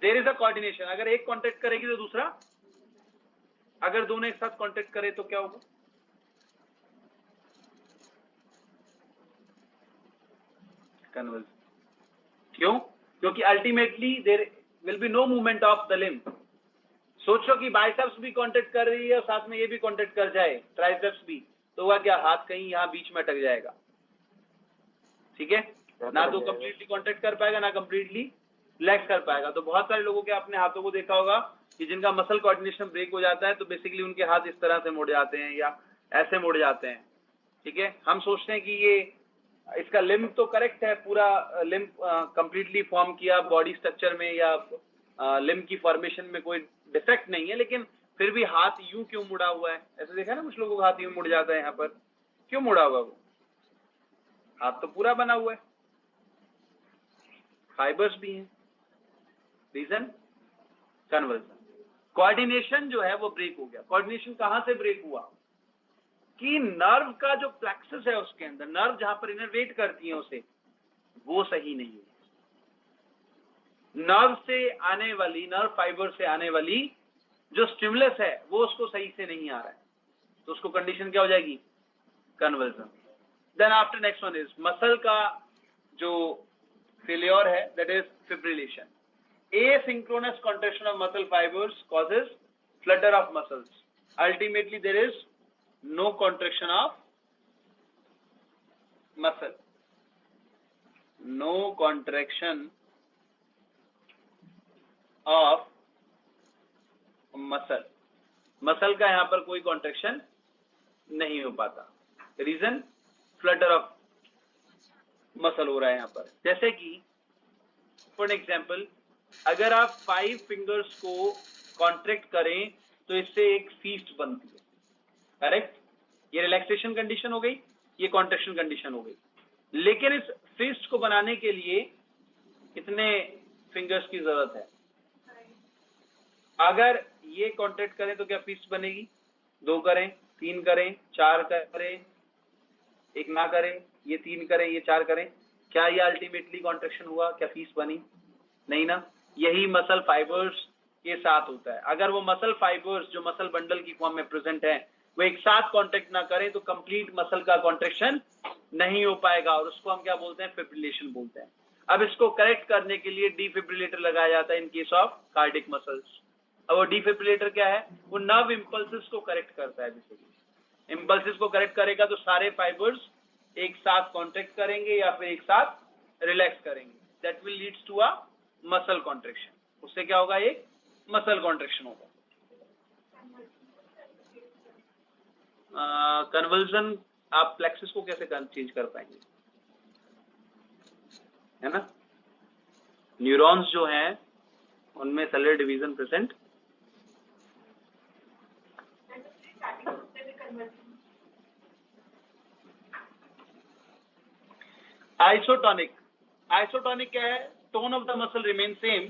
There is a coordination, अगर एक कॉन्ट्रैक्ट करेगी तो दूसरा, अगर दोनों एक साथ कॉन्ट्रैक्ट करे तो क्या होगा? कन्वर्जन। क्यों? क्योंकि ultimately there will be no movement of the limb. सोचो कि बाइसेप्स भी कॉन्ट्रैक्ट कर रही है और साथ में ये भी कॉन्ट्रैक्ट कर जाए, ट्राइसेप्स भी, तो हुआ क्या? हाथ कहीं यहां बीच में अटक जाएगा, ठीक है। ना तो कंप्लीटली कॉन्ट्रैक्ट कर पाएगा, ना कंप्लीटली रिलैक्स कर पाएगा। तो बहुत सारे लोगों के अपने हाथों को देखा होगा कि जिनका मसल कोऑर्डिनेशन ब्रेक हो जाता है, तो बेसिकली उनके हाथ इस तरह से मुड़ जाते हैं या ऐसे मुड़ जाते हैं, ठीक है। हम सोचते हैं कि ये इसका लिम्ब तो करेक्ट है, पूरा लिम्ब कंप्लीटली फॉर्म किया बॉडी स्ट्रक्चर में, या लिम्ब की फॉर्मेशन में कोई डिफेक्ट नहीं है, लेकिन फिर भी हाथ यूं क्यों मुड़ा हुआ है? ऐसे देखा ना कुछ लोगों का हाथ यूं मुड़ जाता है, यहाँ पर क्यों मुड़ा हुआ? वो हाथ तो पूरा बना हुआ है, फाइबर्स भी हैं। रीजन? कन्वर्जन। कोऑर्डिनेशन जो है वो ब्रेक हो गया। कोऑर्डिनेशन कहां से ब्रेक हुआ? कि नर्व का जो प्लेक्सस है उसके अंदर, नर्व जहां पर इनर्वेट करती है उसे, वो सही नहीं है। नर्व से आने वाली, नर्व फाइबर से आने वाली जो स्टिमुलस है वो उसको सही से नहीं आ रहा है, तो उसको कंडीशन क्या हो जाएगी? Conversion. Then after next one is muscle का जो फेलियर है, that is fibrillation. Asynchronous contraction of muscle fibers causes flutter of muscles. Ultimately, there is no contraction of muscle. No contraction of muscle. Muscle का यहाँ पर कोई contraction नहीं हो पाता। Reason? Flutter of muscle हो रहा है यहाँ पर। जैसे कि for example, अगर आप 5 फिंगर्स को कॉन्ट्रैक्ट करें तो इससे एक फीस्ट बनती है, करेक्ट। ये रिलैक्सेशन कंडीशन हो गई, ये कॉन्ट्रैक्शन कंडीशन हो गई। लेकिन इस फीस्ट को बनाने के लिए कितने फिंगर्स की जरूरत है? अगर ये कॉन्ट्रैक्ट करें तो क्या फीस्ट बनेगी? 2 करें, 3 करें, 4 करें, एक ना करें, ये 3 करें, ये 4 करें, क्या ये अल्टीमेटली कॉन्ट्रेक्शन हुआ? क्या फीस बनी? नहीं ना। यही मसल फाइबर्स के साथ होता है। अगर वो मसल फाइबर्स जो मसल बंडल की फॉर्म में प्रेजेंट है वो एक साथ कॉन्ट्रैक्ट ना करें तो कंप्लीट मसल का कॉन्ट्रैक्शन नहीं हो पाएगा, और उसको हम क्या बोलते हैं? फिब्रिलेशन बोलते हैं। अब इसको करेक्ट करने के लिए डिफिब्रिलेटर लगाया जाता है in case of cardiac muscles. अब वो डिफिब्रिलेटर क्या है? वो नर्व इंपल्सेस को करेक्ट करता है। बेसिकली इंपल्सेस को करेक्ट करेगा तो सारे फाइबर्स एक साथ कॉन्ट्रैक्ट करेंगे या फिर एक साथ रिलैक्स करेंगे। That will leads to a muscle contraction. उससे क्या होगा? एक मसल कॉन्ट्रैक्शन होगा। कन्वर्जन आप प्लेक्सिस को कैसे चेंज कर पाएंगे? है ना, न्यूरॉन्स जो हैं उनमें cellular division present isotonic. Isotonic क्या है? Tone of the muscle remain same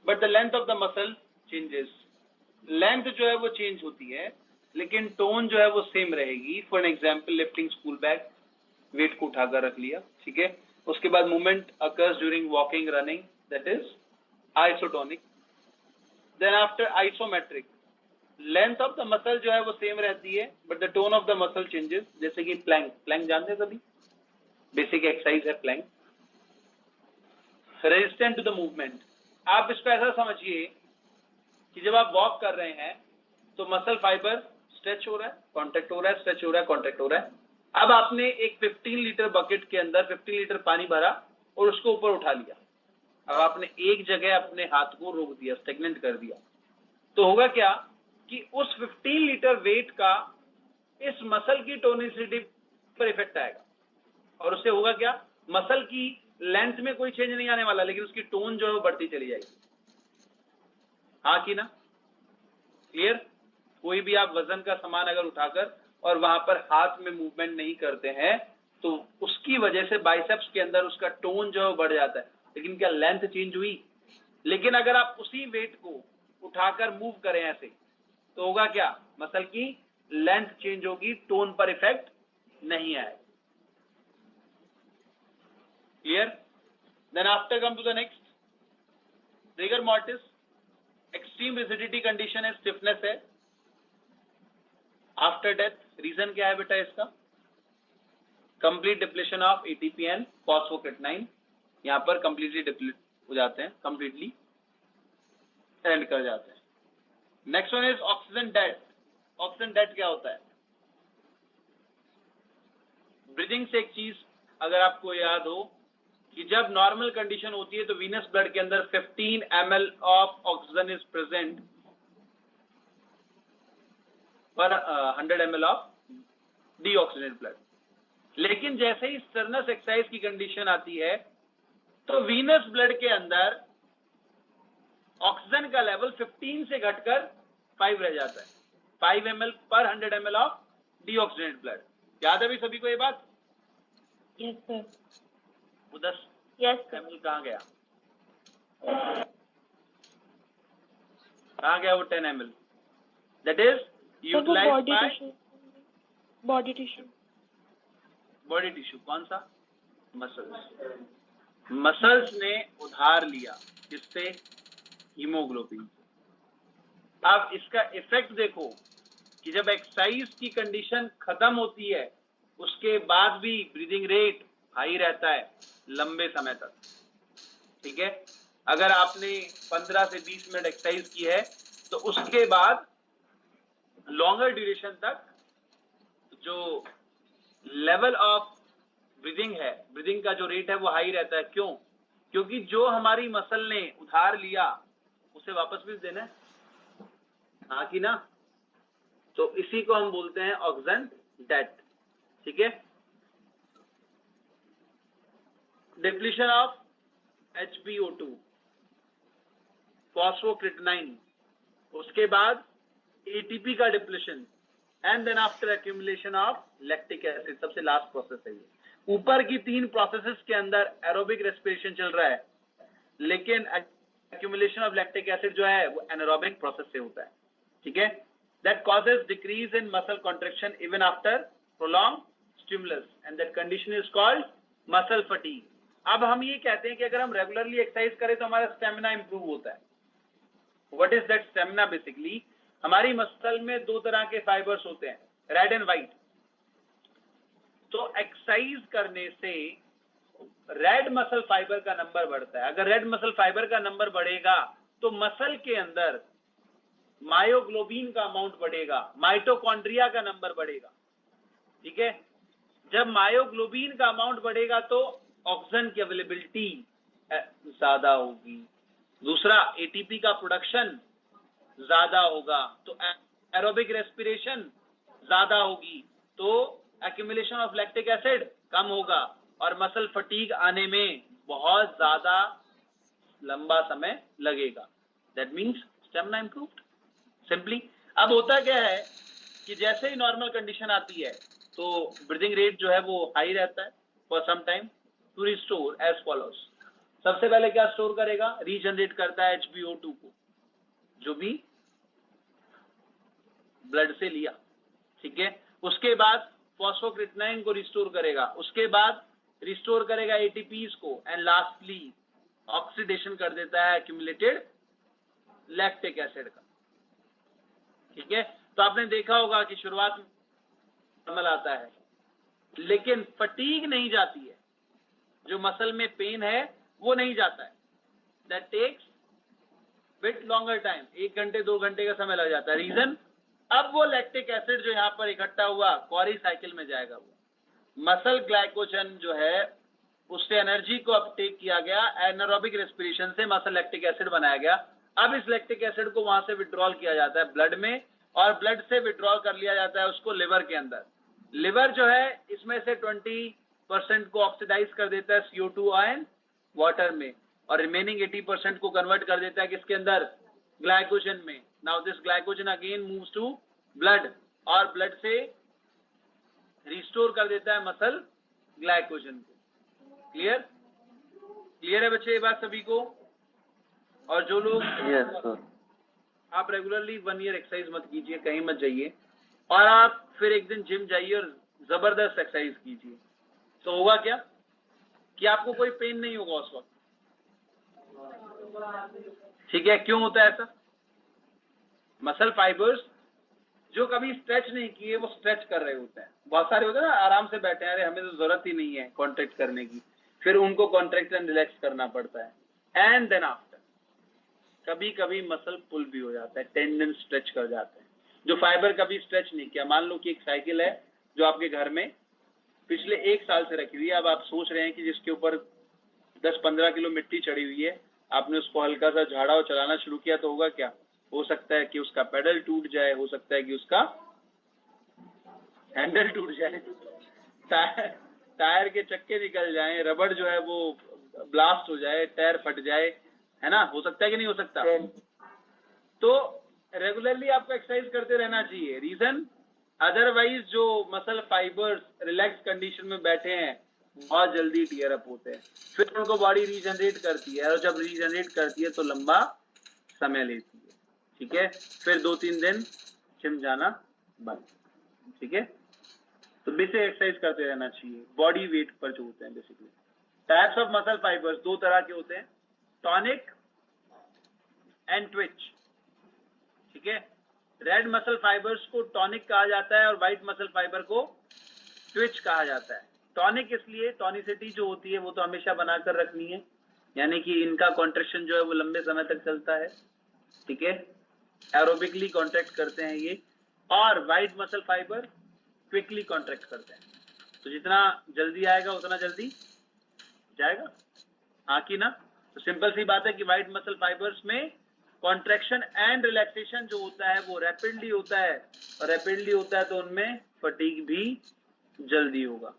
but the length of the muscle changes. Length जो है वो चेंज होती है लेकिन टोन जो है वो सेम रहेगी। For an example lifting school bag, weight को उठाकर रख लिया, ठीक है, उसके बाद movement occurs during walking, running, that is isotonic. Then after isometric, length of the muscle जो है वो सेम रहती है but the tone of the muscle changes. जैसे कि प्लैंक, प्लैंक जानते हैं सभी, बेसिक एक्सरसाइज है plank. Resistant to the movement, आप इसको ऐसा समझिए कि जब आप वॉक कर रहे हैं तो मसल फाइबर स्ट्रेच हो रहा है, कॉन्ट्रैक्ट हो रहा है, स्ट्रेच हो रहा है, कॉन्ट्रैक्ट हो रहा है। अब आपने एक 15 लीटर बकेट के अंदर 15 लीटर पानी भरा और उसको ऊपर उठा लिया। अब आपने एक जगह अपने हाथ को रोक दिया, स्टेगनेंट कर दिया, तो होगा क्या कि उस 15 लीटर वेट का इस मसल की टोनिसिटी पर इफेक्ट आएगा, और उससे होगा क्या? मसल की लेंथ में कोई चेंज नहीं आने वाला लेकिन उसकी टोन जो है वो बढ़ती चली जाएगी। हाँ कि ना? क्लियर? कोई भी आप वजन का सामान अगर उठाकर और वहां पर हाथ में मूवमेंट नहीं करते हैं तो उसकी वजह से बाइसेप्स के अंदर उसका टोन जो है बढ़ जाता है, लेकिन क्या लेंथ चेंज हुई? लेकिन अगर आप उसी वेट को उठाकर मूव करें ऐसे तो होगा क्या? मसल की लेंथ चेंज होगी, टोन पर इफेक्ट नहीं आएगा। Clear? Then after come to the next, rigor mortis, extreme rigidity condition है, स्टिफनेस है आफ्टर डेथ। रीजन क्या है बेटा इसका? Complete depletion of ATP and phosphocreatinine, यहां पर कंप्लीटली डिप्लीट हो जाते हैं, कंप्लीटली एंड कर जाते हैं। Next one is oxygen death. Oxygen death क्या होता है? ब्रीदिंग से एक चीज अगर आपको याद हो कि जब नॉर्मल कंडीशन होती है तो वीनस ब्लड के अंदर 15 ml of oxygen is present पर 100 ml ऑफ डीऑक्सीजनेटेड ब्लड। लेकिन जैसे ही स्टर्नस एक्सरसाइज की कंडीशन आती है तो वीनस ब्लड के अंदर ऑक्सीजन का लेवल 15 से घटकर 5 रह जाता है, 5 ml पर 100 ml ऑफ डीऑक्सीजनेटेड ब्लड। याद है भी सभी को ये बात? Yes sir. वो 10 यस ml कहाँ गया? कहाँ गया वो 10 ml? That is utilized by body tissue. Body tissue. कौन सा? मसल्स। मसल्स ने उधार लिया किससे? हीमोग्लोबिन। अब इसका इफेक्ट देखो कि जब एक्सरसाइज की कंडीशन खत्म होती है उसके बाद भी ब्रीदिंग रेट हाई रहता है लंबे समय तक, ठीक है। अगर आपने 15 से 20 मिनट एक्सरसाइज की है तो उसके बाद लॉन्गर ड्यूरेशन तक जो लेवल ऑफ ब्रीदिंग है, ब्रीदिंग का जो रेट है वो हाई रहता है। क्यों? क्योंकि जो हमारी मसल ने उधार लिया उसे वापस भी देना है, हाँ कि ना? तो इसी को हम बोलते हैं ऑक्सीजन डेथ, ठीक है। डिप्लीशन ऑफ HbO2, फॉस्फोक्रेटिनाइन, उसके बाद ATP का depletion, and then after accumulation of lactic acid. सबसे लास्ट प्रोसेस है ये। ऊपर की 3 प्रोसेसेस के अंदर एरोबिक रेस्पिरेशन चल रहा है लेकिन एक्यूमुलेशन ऑफ लैक्टिक एसिड जो है वो एनारोबिक प्रोसेस से होता है, ठीक है। That causes decrease in muscle contraction even after prolong stimulus and that condition is called muscle fatigue. अब हम ये कहते हैं कि अगर हम रेगुलरली एक्सरसाइज करें तो हमारा स्टेमिना इंप्रूव होता है. What is that stamina? Basically हमारी मसल में दो तरह के फाइबर्स होते हैं, रेड एंड व्हाइट. तो एक्सरसाइज करने से रेड मसल फाइबर का नंबर बढ़ता है. अगर रेड मसल फाइबर का नंबर बढ़ेगा तो मसल के अंदर मायोग्लोबिन का अमाउंट बढ़ेगा, माइटोकॉन्ड्रिया का नंबर बढ़ेगा. ठीक है, जब मायोग्लोबिन का अमाउंट बढ़ेगा तो ऑक्सीजन की अवेलेबिलिटी ज्यादा होगी. दूसरा, एटीपी का प्रोडक्शन ज्यादा होगा तो एरोबिक रेस्पिरेशन ज्यादा होगी तो एक्यूमुलेशन ऑफ लैक्टिक एसिड कम होगा और मसल फटीग आने में बहुत ज्यादा लंबा समय लगेगा. That means stamina improved simply. अब होता क्या है कि जैसे ही नॉर्मल कंडीशन आती है तो ब्रीदिंग रेट जो है वो हाई रहता है for some time. To restore as follows. सबसे पहले क्या स्टोर करेगा? रीजनरेट करता है HbO2 को, जो भी ब्लड से लिया. ठीक है, उसके बाद फॉस्फोक्रिएटिनाइन को रिस्टोर करेगा, उसके बाद रिस्टोर करेगा एटीपीज को एंड लास्टली ऑक्सीडेशन कर देता है एक्यूमुलेटेड लैक्टिक एसिड का. ठीक है, तो आपने देखा होगा कि शुरुआत में नॉर्मल आता है लेकिन फटीग नहीं जाती है, जो मसल में पेन है वो नहीं जाता है. That takes bit longer time, 1 घंटे 2 घंटे का समय लग जाता है. रीजन, अब वो लैक्टिक एसिड जो यहाँ पर इकट्ठा हुआ क्वारी साइकिल में जाएगा. वो मसल ग्लाइकोजन जो है उससे एनर्जी को अपटेक किया गया, एनारोबिक रेस्पिरेशन से मसल लैक्टिक एसिड बनाया गया. अब इस लैक्टिक एसिड को वहां से विड्रॉल किया जाता है ब्लड में और ब्लड से विड्रॉल कर लिया जाता है उसको लिवर के अंदर. लिवर जो है इसमें से 20% को ऑक्सीडाइज कर देता है CO2 आयन वाटर में और रिमेनिंग 80% को कन्वर्ट कर देता है किसके अंदर? ग्लाइकोजन में. Now this glycogen again moves to blood और ब्लड से रिस्टोर कर देता है मसल ग्लाइकोजन को. क्लियर? क्लियर है बच्चे ये बात सभी को? और जो लोग आप रेगुलरली 1 ईयर एक्सरसाइज मत कीजिए, कहीं मत जाइए और आप फिर एक दिन जिम जाइए और जबरदस्त एक्सरसाइज कीजिए, तो होगा क्या कि आपको कोई पेन नहीं होगा उस वक्त. ठीक है, क्यों होता है ऐसा? मसल फाइबर्स जो कभी स्ट्रेच नहीं किए वो स्ट्रेच कर रहे होते हैं. बहुत सारे होते हैं ना आराम से बैठे हैं, अरे हमें तो जरूरत ही नहीं है कॉन्ट्रैक्ट करने की, फिर उनको कॉन्ट्रैक्ट एंड रिलैक्स करना पड़ता है. एंड देन आफ्टर कभी कभी मसल पुल भी हो जाता है, टेंडन स्ट्रेच कर जाते हैं. जो फाइबर कभी स्ट्रेच नहीं किया, मान लो कि एक साइकिल है जो आपके घर में पिछले 1 साल से रखी हुई है, अब आप सोच रहे हैं कि जिसके ऊपर 10-15 किलो मिट्टी चढ़ी हुई है, आपने उसको हल्का सा झाड़ा और चलाना शुरू किया तो होगा क्या? हो सकता है कि उसका पेडल टूट जाए, हो सकता है कि उसका हैंडल टूट जाए, टायर के चक्के निकल जाएं, रबड़ जो है वो ब्लास्ट हो जाए, टायर फट जाए, है ना? हो सकता है कि नहीं हो सकता? तो रेगुलरली आपको एक्सरसाइज करते रहना चाहिए. रीजन, अदरवाइज जो मसल फाइबर्स रिलैक्स कंडीशन में बैठे हैं बहुत जल्दी टीयर अप होते हैं, फिर उनको बॉडी रीजनरेट करती है और जब रीजनरेट करती है तो लंबा समय लेती है. ठीक है, फिर 2-3 दिन जिम जाना बंद. ठीक है, तो बेसिक एक्सरसाइज करते रहना चाहिए बॉडी वेट पर जो होते हैं. Basically types of muscle fibres 2 तरह के होते हैं, टॉनिक एंड ट्विच. ठीक है, रेड मसल फाइबर्स को टॉनिक कहा जाता है और व्हाइट मसल फाइबर को ट्विच कहा जाता है. टॉनिक इसलिए, टॉनिसिटी जो होती है वो तो हमेशा बनाकर रखनी है, यानी कि इनका कॉन्ट्रैक्शन जो है वो लंबे समय तक चलता है. ठीक है, एरोबिकली कॉन्ट्रैक्ट करते हैं ये. और white muscle fibre quickly contract करते हैं. तो जितना जल्दी आएगा उतना जल्दी जाएगा, हाँ कि ना? तो सिंपल सी बात है कि व्हाइट मसल फाइबर्स में कॉन्ट्रैक्शन एंड रिलैक्सेशन जो होता है वो रैपिडली होता है और रैपिडली होता है तो उनमें फटीग भी जल्दी होगा.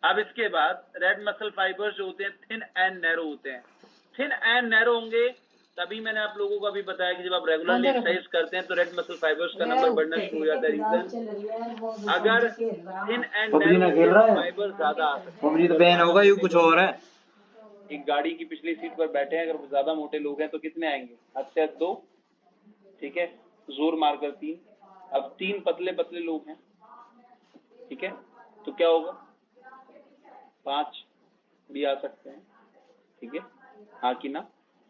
अब इसके बाद रेड मसल फाइबर्स जो होते हैं थिन एंड नैरो होते हैं. थिन एंड नैरो होंगे तभी मैंने आप लोगों को अभी बताया कि जब आप रेगुलरली एक्सरसाइज करते हैं तो रेड मसल फाइबर्स का नंबर बढ़ना शुरू हो जाता है. रीजन, अगर थिन एंड नैरो फाइबर ज्यादा आ सकते हैं. तो बहन होगा ये कुछ और है. एक गाड़ी की पिछली सीट पर बैठे हैं, अगर ज्यादा मोटे लोग हैं तो कितने आएंगे? हद से हद 2. ठीक है, जोर मारकर 3. अब 3 पतले पतले लोग हैं, ठीक है, तो क्या होगा? 5 भी आ सकते हैं, ठीक है, हाँ कि ना।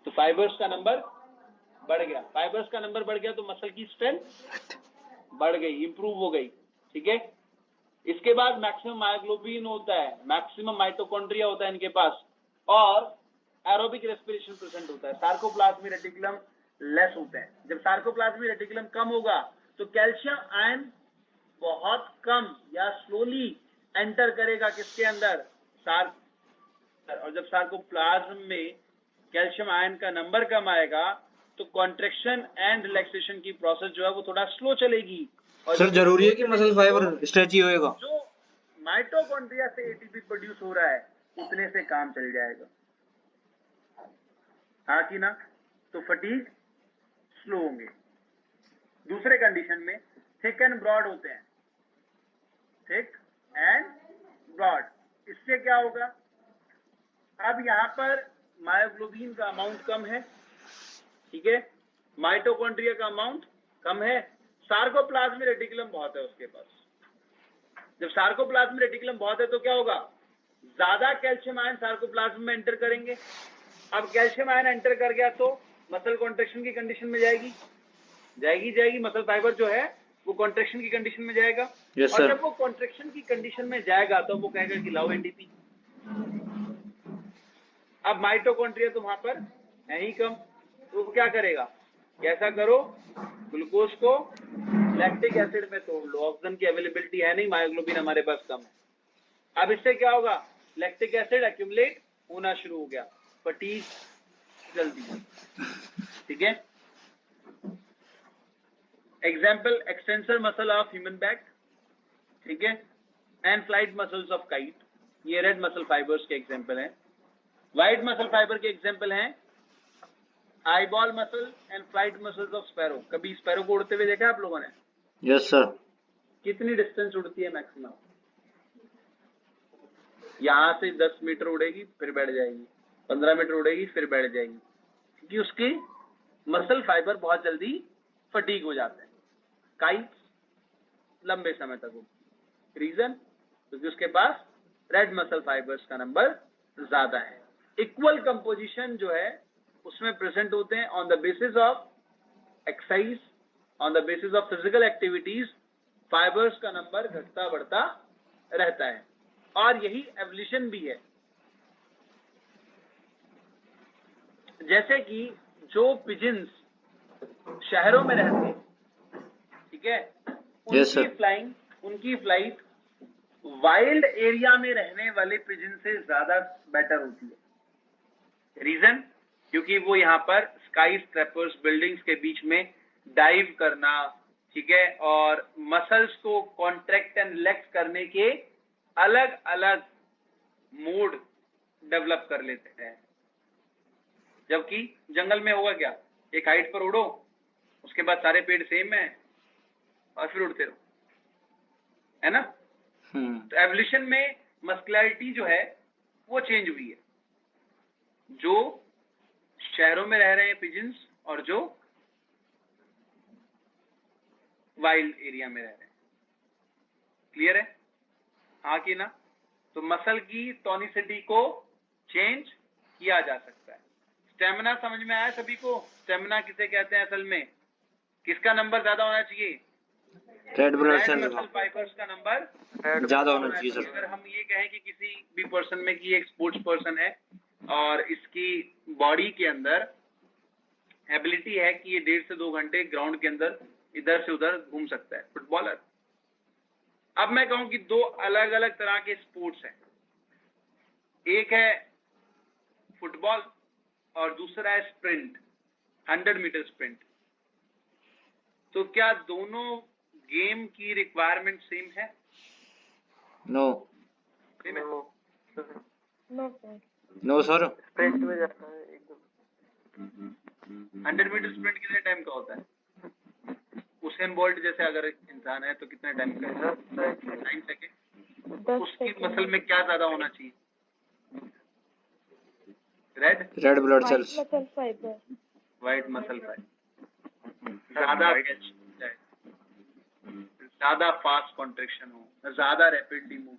तो फाइबर्स का नंबर बढ़ गया, फाइबर्स का नंबर बढ़ गया तो मसल की स्ट्रेंथ बढ़ गई, इंप्रूव हो गई, ठीक है। इसके बाद मैक्सिमम मायोग्लोबिन होता है, मैक्सिमम माइटोकॉन्ड्रिया होता है इनके पास, और एरोबिक रेस्पिरेशन प्रेजेंट होता है। सार्कोप्लाज्मिक रेटिकुलम लेस होते हैं। जब सार्कोप्लाज्मिक रेटिकुलम कम होगा तो कैल्शियम आयन बहुत कम या स्लोली एंटर करेगा किसके अंदर, और जब सार्कोप्लाज्म में कैल्शियम आयन का नंबर कम आएगा तो कॉन्ट्रेक्शन एंड रिलैक्सेशन की प्रोसेस जो है वो थोड़ा स्लो चलेगी। और सर जरूरी है कि मसल फाइबर स्ट्रेची होएगा? जो माइटोकॉन्ड्रिया से एटीपी प्रोड्यूस हो रहा है उतने से काम चल जाएगा, हाँ कि ना। तो फटीग स्लो होंगे। दूसरे कंडीशन में थिक एंड ब्रॉड होते हैं, थिक एंड ब्रॉड। इससे क्या होगा, अब यहां पर मायोग्लोबिन का अमाउंट कम है, ठीक है, माइटोकॉन्ड्रिया का अमाउंट कम है, सार्कोप्लाज्मिक रेटिकुलम बहुत है उसके पास। जब सार्कोप्लाज्मिक रेटिकुलम बहुत है तो क्या होगा, ज्यादा कैल्शियम आयन सार्कोप्लाज्म में एंटर करेंगे। अब कैल्शियम आयन एंटर कर गया तो मसल कॉन्ट्रेक्शन की कंडीशन में जाएगी, मसल फाइबर जो है वो कॉन्ट्रेक्शन की कंडीशन में जाएगा। और जब वो कॉन्ट्रेक्शन की कंडीशन में जाएगा तो वो कहेगा कि लाओ एटीपी। अब माइटोकॉन्ड्रिया तो वहां पर है ही कम, तो वो क्या करेगा, कैसा करो, ग्लूकोज को लैक्टिक एसिड में तोड़ लो, ऑक्सीजन की अवेलेबिलिटी है नहीं, मायोग्लोबिन हमारे पास कम है। अब इससे क्या होगा, लैक्टिक एसिड एक्यूमुलेट होना शुरू हो गया, फटीग जल्दी, ठीक है। Example, extensor muscle of human back, ठीक है, and flight muscles of kite, ये रेड मसल फाइबर्स के एग्जाम्पल हैं। व्हाइट मसल फाइबर के एग्जाम्पल हैं eyeball muscle and flight muscles of sparrow. कभी स्पैरो को उड़ते हुए देखा आप लोगों ने? Yes sir. कितनी डिस्टेंस उड़ती है मैक्सिमम? यहां से 10 मीटर उड़ेगी फिर बैठ जाएगी, 15 मीटर उड़ेगी फिर बैठ जाएगी, क्योंकि उसकी मसल फाइबर बहुत जल्दी फटीग हो जाते हैं। काइट्स लंबे समय तक उड़ती, रीजन क्योंकि उसके पास रेड मसल फाइबर्स का नंबर ज्यादा है। इक्वल कंपोजिशन जो है उसमें प्रेजेंट होते हैं on the basis of exercise, on the basis of physical activities, fibres का नंबर घटता बढ़ता रहता है, और यही एवोल्यूशन भी है। जैसे कि जो पिजन्स शहरों में रहते हैं, ठीक है, उनकी फ्लाइट वाइल्ड एरिया में रहने वाले पिजन से ज्यादा बेटर होती है। रीजन क्योंकि वो यहाँ पर स्काई स्क्रैपर्स बिल्डिंग्स के बीच में डाइव करना, ठीक है, और मसल्स को कॉन्ट्रैक्ट एंड रिलैक्स करने के अलग अलग मोड डेवलप कर लेते हैं। जबकि जंगल में होगा क्या, एक हाइट पर उड़ो, उसके बाद सारे पेड़ सेम है और फिर उड़ते रहो, है ना। तो एवोल्यूशन में मस्कुलैरिटी जो है वो चेंज हुई है, जो शहरों में रह रहे हैं पिजन्स और जो वाइल्ड एरिया में रह रहे हैं। क्लियर है, हाँ कि ना। तो मसल की टोनिसिटी को चेंज किया जा सकता है। स्टेमिना समझ में आया सभी को? स्टेमिना किसे कहते हैं असल में? किसका नंबर ज्यादा होना चाहिए? Red blood cell muscle fibers का नंबर ज्यादा होना चाहिए सर। अगर हम ये कहें कि किसी भी पर्सन में कि एक स्पोर्ट्स पर्सन है और इसकी बॉडी के अंदर एबिलिटी है कि ये 1.5 से 2 घंटे ग्राउंड के अंदर इधर से उधर घूम सकता है, फुटबॉलर। अब मैं कहूं कि 2 अलग अलग तरह के स्पोर्ट्स हैं, एक है फुटबॉल और दूसरा है स्प्रिंट, 100 मीटर स्प्रिंट। तो क्या दोनों गेम की रिक्वायरमेंट सेम है? No no sir. स्प्रिंट में जाता है एकदम। 100 मीटर स्प्रिंट कितने टाइम का होता है? उसेन बोल्ट जैसे अगर इंसान है तो कितने टाइम का है? 9 सेकेंड। उसकी मसल में क्या ज्यादा होना चाहिए? Red blood cells, muscle fibre, white muscle fibre, ज्यादा कैच जाए, ज्यादा फास्ट कॉन्ट्रैक्शन हो, ज्यादा रैपिडली मूव।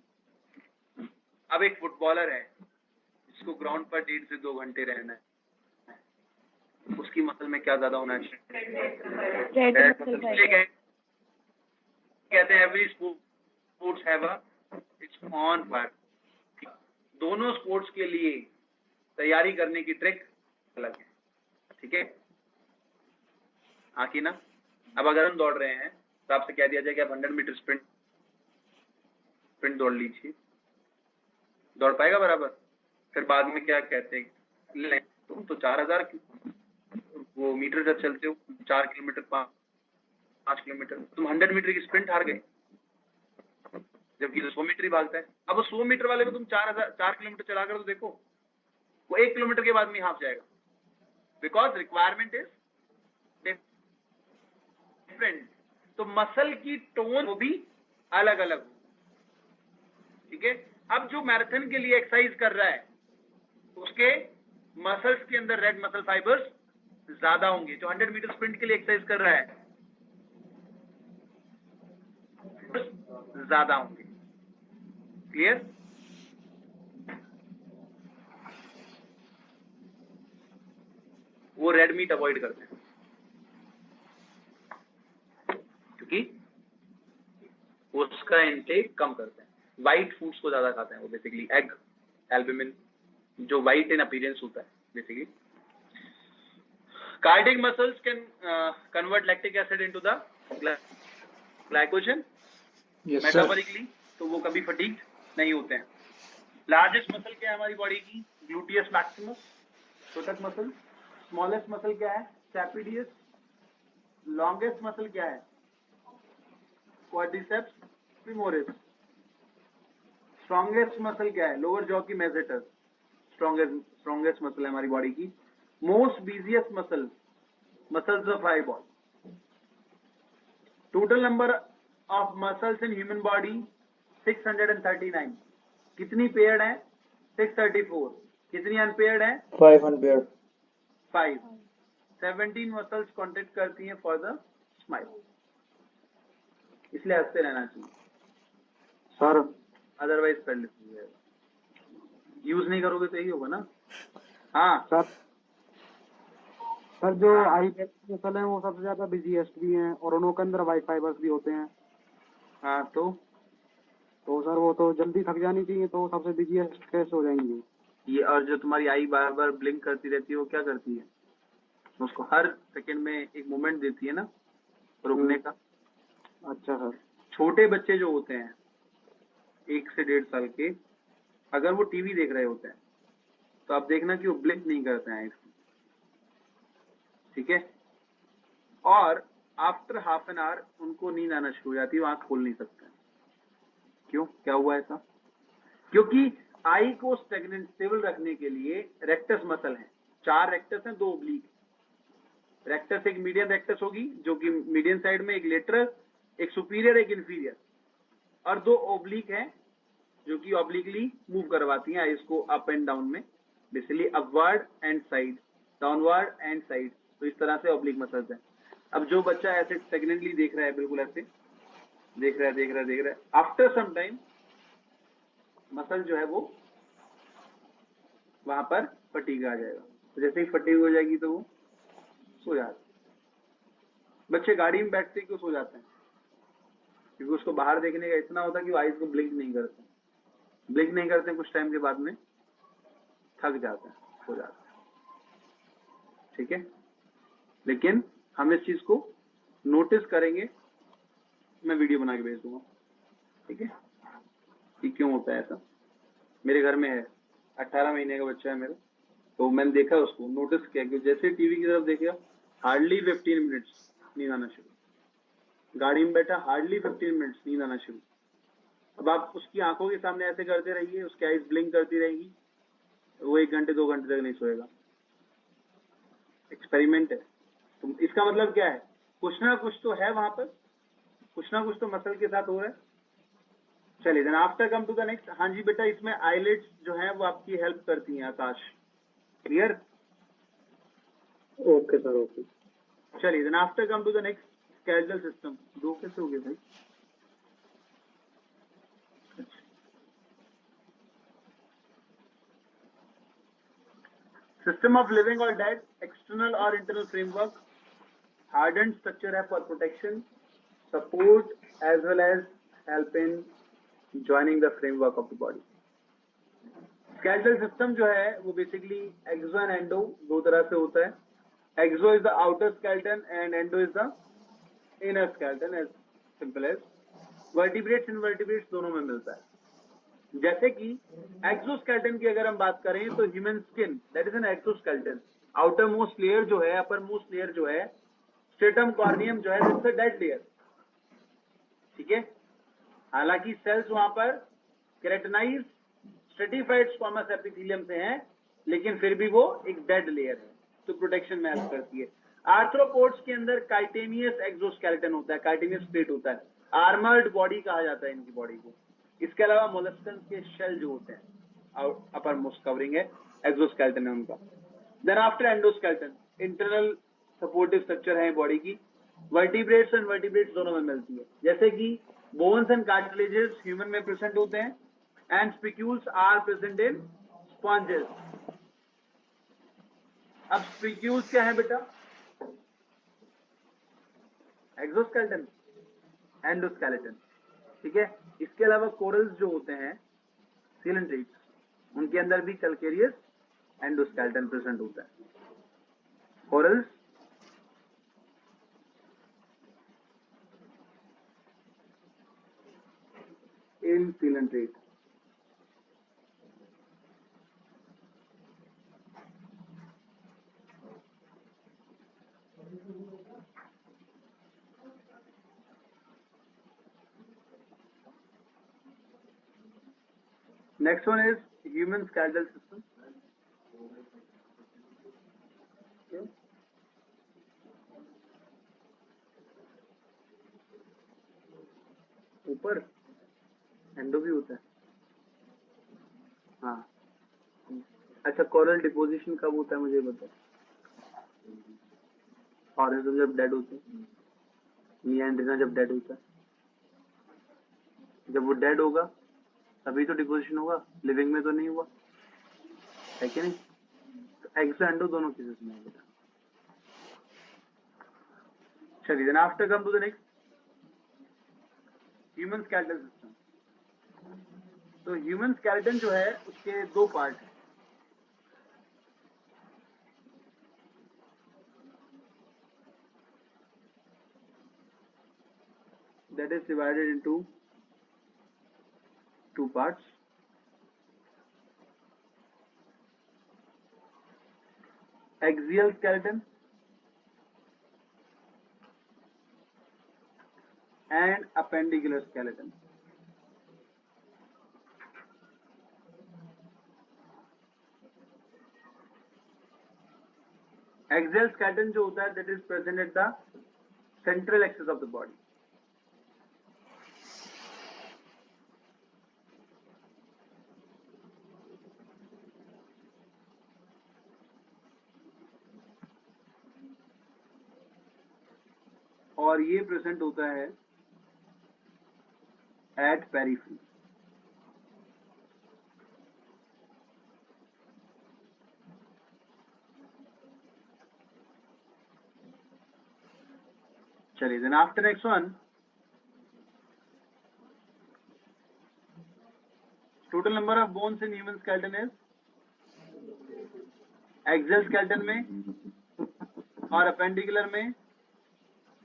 अब एक फुटबॉलर है जिसको ग्राउंड पर 1.5 से 2 घंटे रहना है, उसकी मसल में क्या ज्यादा होना चाहिए? Red muscle fibre. कहते हैं every sports have a it's on part. दोनों स्पोर्ट्स के लिए तैयारी करने की ट्रिक अलग है, ठीक है? हाँ कि ना? अब अगर हम दौड़ रहे हैं तो आपसे कह दिया जाए कि आप 100 मीटर स्प्रिंट दौड़ लीजिए, दौड़ पाएगा बराबर? फिर बाद में क्या कहते हैं, तुम तो 4000 वो मीटर जब चलते हो, 4 किलोमीटर 5 किलोमीटर, तुम 100 मीटर की स्प्रिंट हार गए, जबकि 100 मीटर ही भागता है। अब 100 मीटर वाले को तुम 4 किलोमीटर चला कर तो देखो, वो 1 किलोमीटर के बाद में हाफ जाएगा, बिकॉज रिक्वायरमेंट इज डिफरेंट। तो मसल की टोन वो भी अलग अलग हो, ठीक है? अब जो मैराथन के लिए एक्सरसाइज कर रहा है उसके मसल्स के अंदर रेड मसल फाइबर्स ज्यादा होंगे, जो 100 मीटर स्प्रिंट के लिए एक्सरसाइज कर रहा है ज्यादा होंगे। क्लियर? वो रेड मीट अवॉइड करते हैं क्योंकि उसका इनटेक कम करते हैं, व्हाइट फूड्स को ज्यादा खाते हैं वो, बेसिकली एग, एल्बुमिन, जो व्हाइट इन अपीयरेंस होता है basically. Cardiac muscles can convert lactic acid into the glycogen metabolically, तो वो कभी फटीग नहीं होते हैं। लार्जेस्ट मसल क्या है हमारी बॉडी की? ग्लूटियस मैक्सिमस, छोटक मसल। स्मॉलेस्ट मसल क्या है? स्टैपिडियस। लॉन्गेस्ट मसल क्या है? Quadriceps femoris. स्ट्रॉन्गेस्ट मसल क्या है? लोअर जॉ की मेसेटस, स्ट्रॉन्गेस्ट मसल है हमारी बॉडी की। Most busiest muscle, muscles of eye ball. Total number of muscles in human body 639। कितनी पेयर्ड है? 634। कितनी अनपेयर्ड है? 5 unpaired. 5। 17 मसल्स कॉन्टेक्ट करती हैं फॉर द स्माइल, इसलिए हंसते रहना चाहिए सर अदरवाइज कर लीजिए, यूज नहीं करोगे तो यही होगा ना। हाँ सर जो आई मसल है वो सबसे ज्यादा बिजीएस्ट भी हैं और उनके अंदर वाइट फाइबर्स भी होते हैं। हाँ तो सर वो तो जल्दी थक जानी चाहिए, तो सबसे बिजीएस्ट कैसे हो जाएंगी ये? और जो तुम्हारी आई बार बार ब्लिंक करती रहती है वो क्या करती है? उसको हर सेकंड में एक मोमेंट देती है ना रुकने का। अच्छा सर। छोटे बच्चे जो होते हैं 1 से 1.5 साल के, अगर वो टीवी देख रहे होते हैं तो आप देखना कि वो ब्लिंक नहीं करते हैं इसको, ठीक है? और आफ्टर हाफ एन आवर उनको नींद आना शुरू हो जाती है, वो आंख खोल नहीं सकते। क्यों? क्या हुआ ऐसा? क्योंकि आई को स्टेबल रखने के लिए रेक्टस मसल है, 4 रेक्टस हैं, 2 ओब्लिक। रेक्टस एक मीडियन रेक्टस होगी जो कि मीडियन साइड में, एक लेटरल, एक सुपीरियर, एक इंफीरियर, और 2 ओब्लिक हैं जो कि ऑब्लिकली मूव करवाती हैं आईज को अप एंड डाउन में, basically upward and side, downward and side. तो इस तरह से ऑब्लिक मसल्स हैं। अब जो बच्चा ऐसे स्टेगनेंटली देख रहा है, बिल्कुल ऐसे देख रहा है, आफ्टर सम टाइम मसल जो है वो वहां पर फटीग आ जाएगा। तो जैसे ही फटीग हो जाएगी तो वो सो जाता है। बच्चे गाड़ी में बैठते क्यों सो जाते हैं? क्योंकि उसको बाहर देखने का इतना होता है कि वो आईज को ब्लिंक नहीं करते, कुछ टाइम के बाद में थक जाते हैं, सो जाते हैं, ठीक है? लेकिन हम इस चीज को नोटिस करेंगे, मैं वीडियो बना के भेज दूंगा, ठीक है? कि क्यों होता है ऐसा। मेरे घर में है, 18 महीने का बच्चा है मेरा, तो मैंने देखा उसको, नोटिस किया कि जैसे टीवी की तरफ देखेगा हार्डली 15 मिनट्स नींद आना शुरू। गाड़ी में बैठा हार्डली 15 मिनट्स नींद आना शुरू। अब आप उसकी आंखों के सामने ऐसे करते रहिए, उसकी आईज ब्लिंक करती रहेगी, वो 1 घंटे 2 घंटे तक नहीं सोएगा। एक्सपेरिमेंट है। तो इसका मतलब क्या है? कुछ ना कुछ तो है वहां पर, कुछ ना कुछ तो मसल के साथ हो रहा है। चलिए then after come to the next. हाँ जी बेटा, इसमें आईलिड्स जो है वो आपकी हेल्प करती हैं। Akash, clear? Okay sir, okay. चलिए then after come to the next, skeletal system. 2 कैसे हो गए भाई? सिस्टम ऑफ लिविंग और डेड, एक्सटर्नल और इंटरनल फ्रेमवर्क, हार्डन स्ट्रक्चर है for protection, support as well as help in joining the framework of the body. Skeletal system जो है वो बेसिकली एक्सो एंड एंडो दो तरह से होता है। Exo is the outer skeleton and endo is the inner skeleton, as simple as. Vertebrates invertebrates दोनों में मिलता है। जैसे कि एक्सोस्केलेटन की अगर हम बात करें तो human skin that is an exoskeleton. Outer most layer जो है, अपर मोस्ट लेयर जो है, स्ट्रेटम कॉर्नियम जो है, this is a dead layer. ठीक है, हालांकि सेल्स वहां पर केराटिनाइज स्ट्रेटिफाइड स्क्वामस एपिथेलियम से हैं, लेकिन फिर भी वो एक डेड लेयर है, तो प्रोटेक्शन में हेल्प करती है। आर्थ्रोपोड्स के अंदर काइटेनियस एक्सोस्केलेटन होता है, काइटेनियस प्लेट होता है, आर्मर्ड बॉडी कहा जाता है इनकी बॉडी को। इसके अलावा मोलस्कन के शेल जो होते हैं, अपर मोस्ट कवरिंग है, एक्सोस्केलेटन है उनका। Then after endoskeleton, internal supportive structure है बॉडी की। वर्टिब्रेट्स एंड वर्टिब्रेट्स दोनों में मिलती है, जैसे कि बोन्स एंड कार्टिलेजेस ह्यूमन में प्रेजेंट होते हैं, and spicules are present in sponges. अब स्पिक्यूल्स क्या है बेटा? Exoskeleton, endoskeleton. ठीक है, इसके अलावा कोरल्स जो होते हैं, सिलेंड्रेट्स, उनके अंदर भी कैल्केरियस एंडोस्केलेटन प्रेजेंट होता है। Corals in coelenterate. Next one is human skeletal system. ऊपर एंडो भी होता है। हाँ, अच्छा, कोरल डिपोजिशन कब होता है मुझे बताओ? ऑर्गेनिज्म जब डेड होते हैं, निएंड्रिना जब डेड होता है, जब वो डेड होगा तभी तो डिपोजिशन होगा, लिविंग में तो नहीं हुआ है कि नहीं? तो एक्सो एंडो दोनों केसेस में है बेटा। चलिए, then after come to the next, human skeletal system. तो ह्यूमन स्केलेटन जो है उसके दो पार्ट हैं। That is divided into two parts. Axial skeleton and appendicular skeleton. Axial skeleton जो होता है, that is present at the central axis of the body. और ये प्रेजेंट होता है एट पेरिफेरी। चलिए, then after next one, total number of bones in human skeleton is, axial skeleton में और अपेंडिकुलर में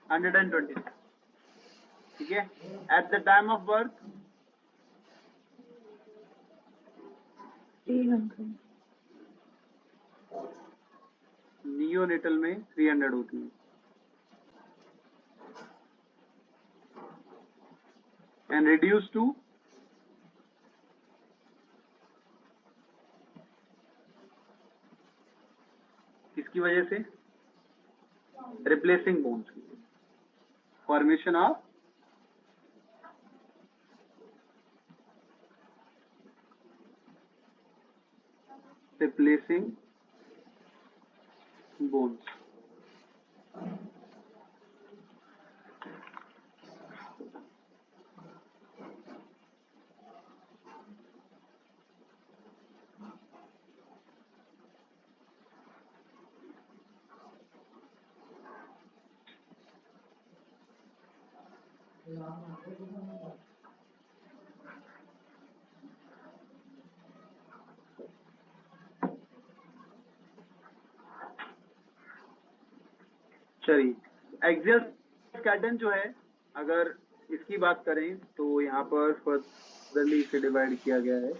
120। ठीक है, at the time of birth 300। Neonatal में 300 होती है, एंड रिड्यूस टू किसकी वजह से? रिप्लेसिंग बोन्स की, फॉर्मेशन ऑफ रिप्लेसिंग बोन्स। चलिए एक्सियल स्केलेटन जो है, अगर इसकी बात करें तो यहाँ पर फर्दरली इसे डिवाइड किया गया है.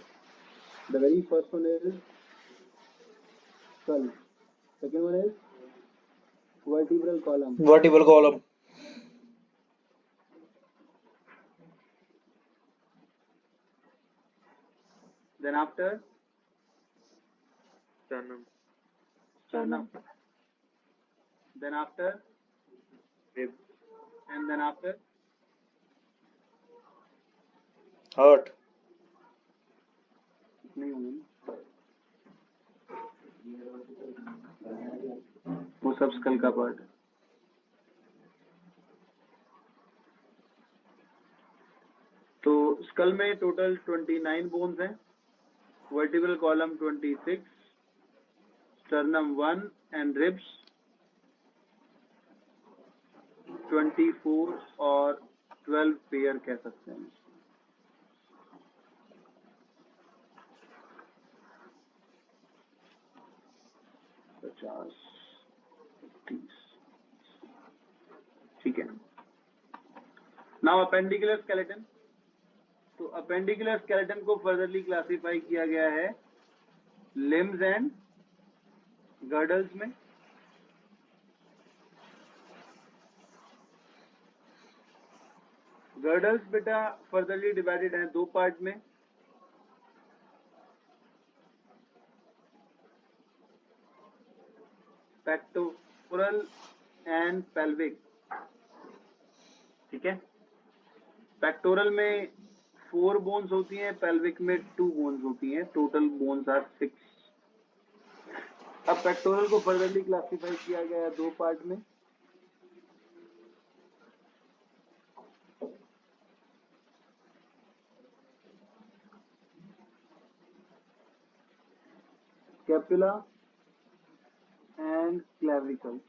The very first one is skull, second one is vertebral column, Vertebral column. then after sternum, sternum, then after rib, and then after Heart. नहीं होंगे ना, वो सब स्कल का पार्ट है. तो स्कल में टोटल 29 बोन्स हैं, vertebral column 26, sternum 1 and ribs 24 और 12 पेयर कह सकते हैं. ठीक है. Now appendicular skeleton. तो अपेंडिकुलर स्केलेटन को फर्दरली क्लासिफाई किया गया है लिम्स एंड गर्डल्स में. गर्डल्स बेटा फर्दरली डिवाइडेड हैं दो पार्ट में. Pectoral and pelvic. ठीक है. पेक्टोरल में 4 बोन्स होती हैं, पेल्विक में 2 बोन्स होती हैं, टोटल बोन्स आर 6. अब पेक्टोरल को फर्दरली क्लासिफाई किया गया है दो पार्ट में. Scapula and clavicle.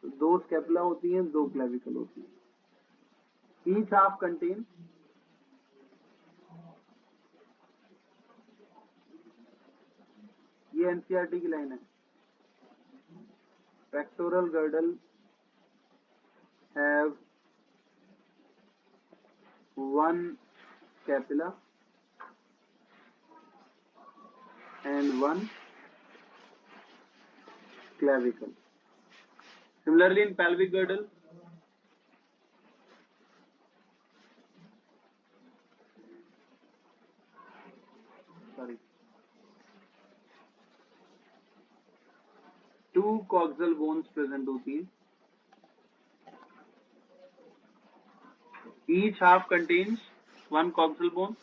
दो स्कैपुला होती हैं, दो क्लेविकल होती हैं. ईच हाफ कंटेन ये एनसीईआरटी की लाइन है. Pectoral girdle have 1 scapula and 1 clavicle. Similarly, in pelvic girdle, two coxal bones present होती हैं. Each half contains 1 coxal bone.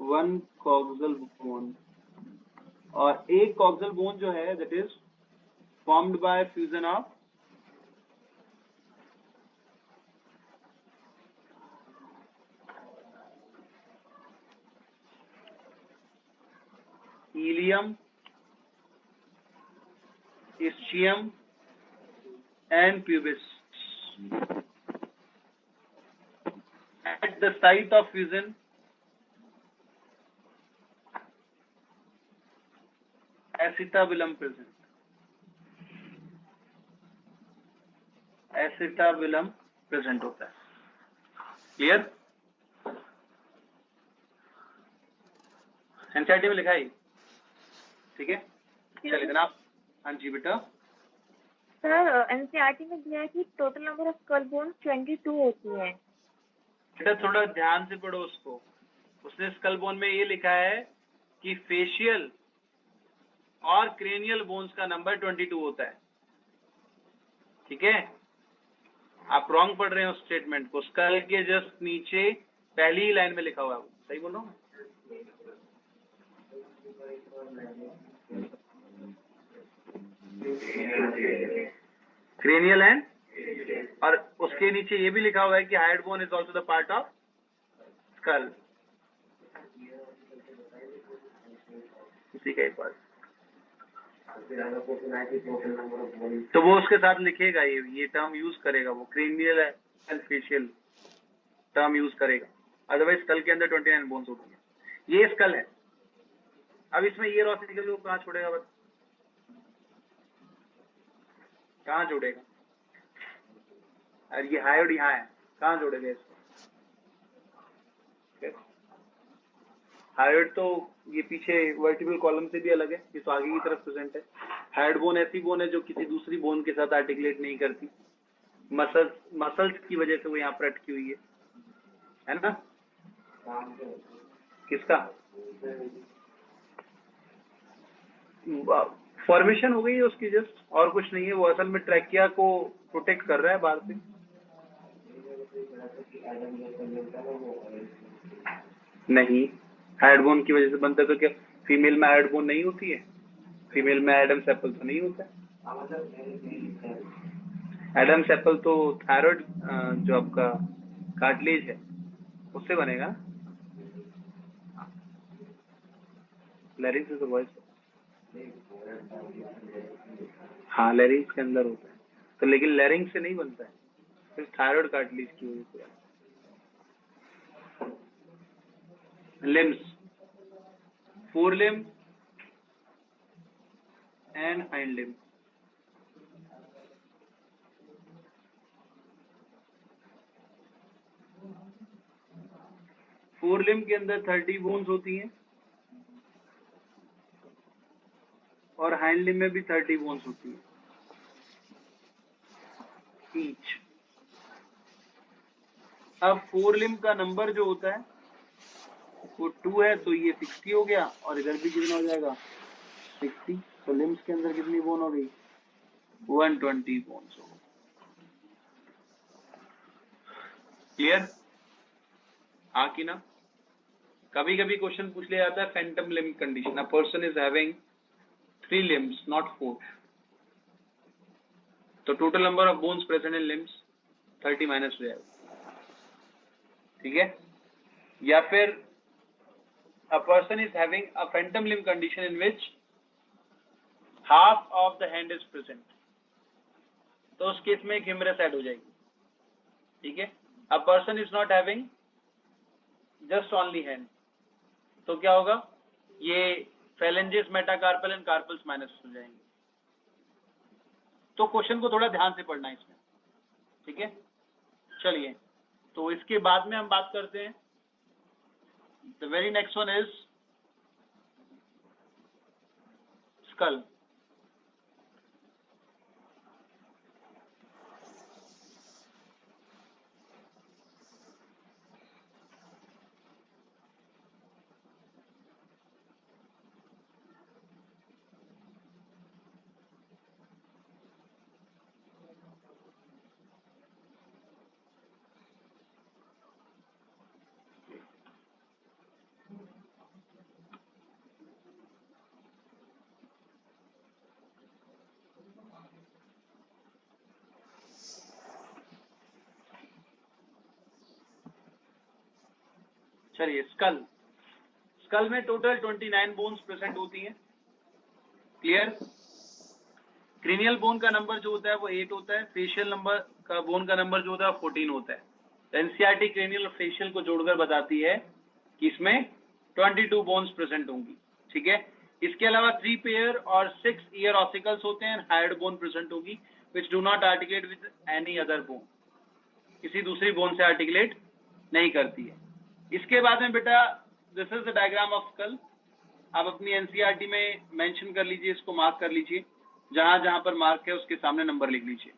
One coxal bone. और एक कॉक्सल बोन जो है that is formed bye fusion of ilium, ischium and pubis. At the site of fusion, acetabulum present. Acetabulum present होता है. Clear? NCERT में लिखा है. ठीक है. चलिए जनाब. हाँ जी बेटा. सर एनसीईआरटी में दिया है कि total number of skull bones 22 होती है. बेटा थोड़ा ध्यान से पढ़ो उसको. उसने स्कल बोन में ये लिखा है कि फेशियल और क्रेनियल बोन्स का नंबर 22 होता है. ठीक है. आप रॉन्ग पढ़ रहे हो स्टेटमेंट को. स्कल के जस्ट नीचे पहली ही लाइन में लिखा हुआ है. सही बोल रहा हूँ. क्रेनियल एंड, और उसके नीचे ये भी लिखा हुआ है कि hide bone is also the part of skull, उसी का एक पार्ट। तो वो उसके साथ लिखेगा, ये टर्म यूज करेगा, वो cranial and facial term use करेगा। अदरवाइज स्कल के अंदर 29 बोन्स होती है। ये स्कल है। अब इसमें ये ऑसिकल को कहाँ छोड़ेगा, बस कहाँ जोड़ेगा? और ये हायोड यहाँ है, कहाँ जोड़ेगा इसको? हायोड तो ये पीछे वर्टिब्रल कॉलम से भी अलग है, ये तो आगे की तरफ प्रेजेंट है। हायोड बोन ऐसी बोन है जो किसी दूसरी बोन के साथ आर्टिकुलेट नहीं करती, मसल्स की वजह से वो यहाँ पर अटकी हुई है ना? किसका फॉर्मेशन हो गई है उसकी, जस्ट, और कुछ नहीं है। वो असल में ट्रैकिया को प्रोटेक्ट कर रहा है बाहर से। नहीं, हाइडबोन की वजह से बनता है तो क्या फीमेल में हाइडबोन नहीं होती है? फीमेल में एडम सेपल तो नहीं होता है। एडम सेपल तो थायराइड जो आपका कार्टिलेज है उससे बनेगा। लैरिंक्स इज द वॉइस, हाँ लैरिंक्स के अंदर होता है तो, लेकिन लैरिंक्स से नहीं बनता है, फिर थायराइड कार्टिलेज की वजह से। Limbs, forelimb and hind limb. Forelimb के अंदर 30 बोन्स होती हैं और हाइंड लिम्ब में भी 30 बोन्स होती है ईच। अब फोरलिम्ब का नंबर जो होता है वो 2 है, तो ये 60 हो गया, और इधर भी कितना हो जाएगा 60। तो लिम्स के अंदर कितनी बोन हो गई? 120 बोन्स हो गई। क्लियर? हाँ कि ना? कभी कभी क्वेश्चन पूछ लिया जाता है Phantom limb condition, a person is having 3 limbs not 4, तो total number of bones present in limbs 30 minus हो जाएगा। ठीक है? या फिर a person is having a phantom limb condition in which half of the hand is present, तो उस case में एक ह्यूमरस ऐड हो जाएगी। ठीक है? a person is not having just only hand, तो क्या होगा? ये phalanges, metacarpal and carpals minus हो जाएंगे। तो क्वेश्चन को थोड़ा ध्यान से पढ़ना है इसमें। ठीक है? चलिए, तो इसके बाद में हम बात करते हैं। The very next one is skull. चलिए, स्कल में टोटल 29 बोन्स प्रेजेंट होती हैं। क्लियर? क्रेनियल बोन का नंबर जो होता है वो 8 होता है, फेशियल नंबर का बोन का नंबर जो होता है वो 14 होता है। एनसीईआरटी क्रेनियल और फेशियल को जोड़कर बताती है कि इसमें 22 बोन्स प्रेजेंट होंगी। ठीक है? इसके अलावा 3 पेयर और 6 ईयर ऑसिकल्स होते हैं, हाइड बोन प्रेजेंट होगी which do not articulate with any other bone, किसी दूसरी बोन से आर्टिकुलेट नहीं करती है। इसके बाद में बेटा this is the diagram of skull. आप अपनी एनसीईआरटी में मेंशन कर लीजिए, इसको मार्क कर लीजिए, जहां जहां पर मार्क है उसके सामने नंबर लिख लीजिए।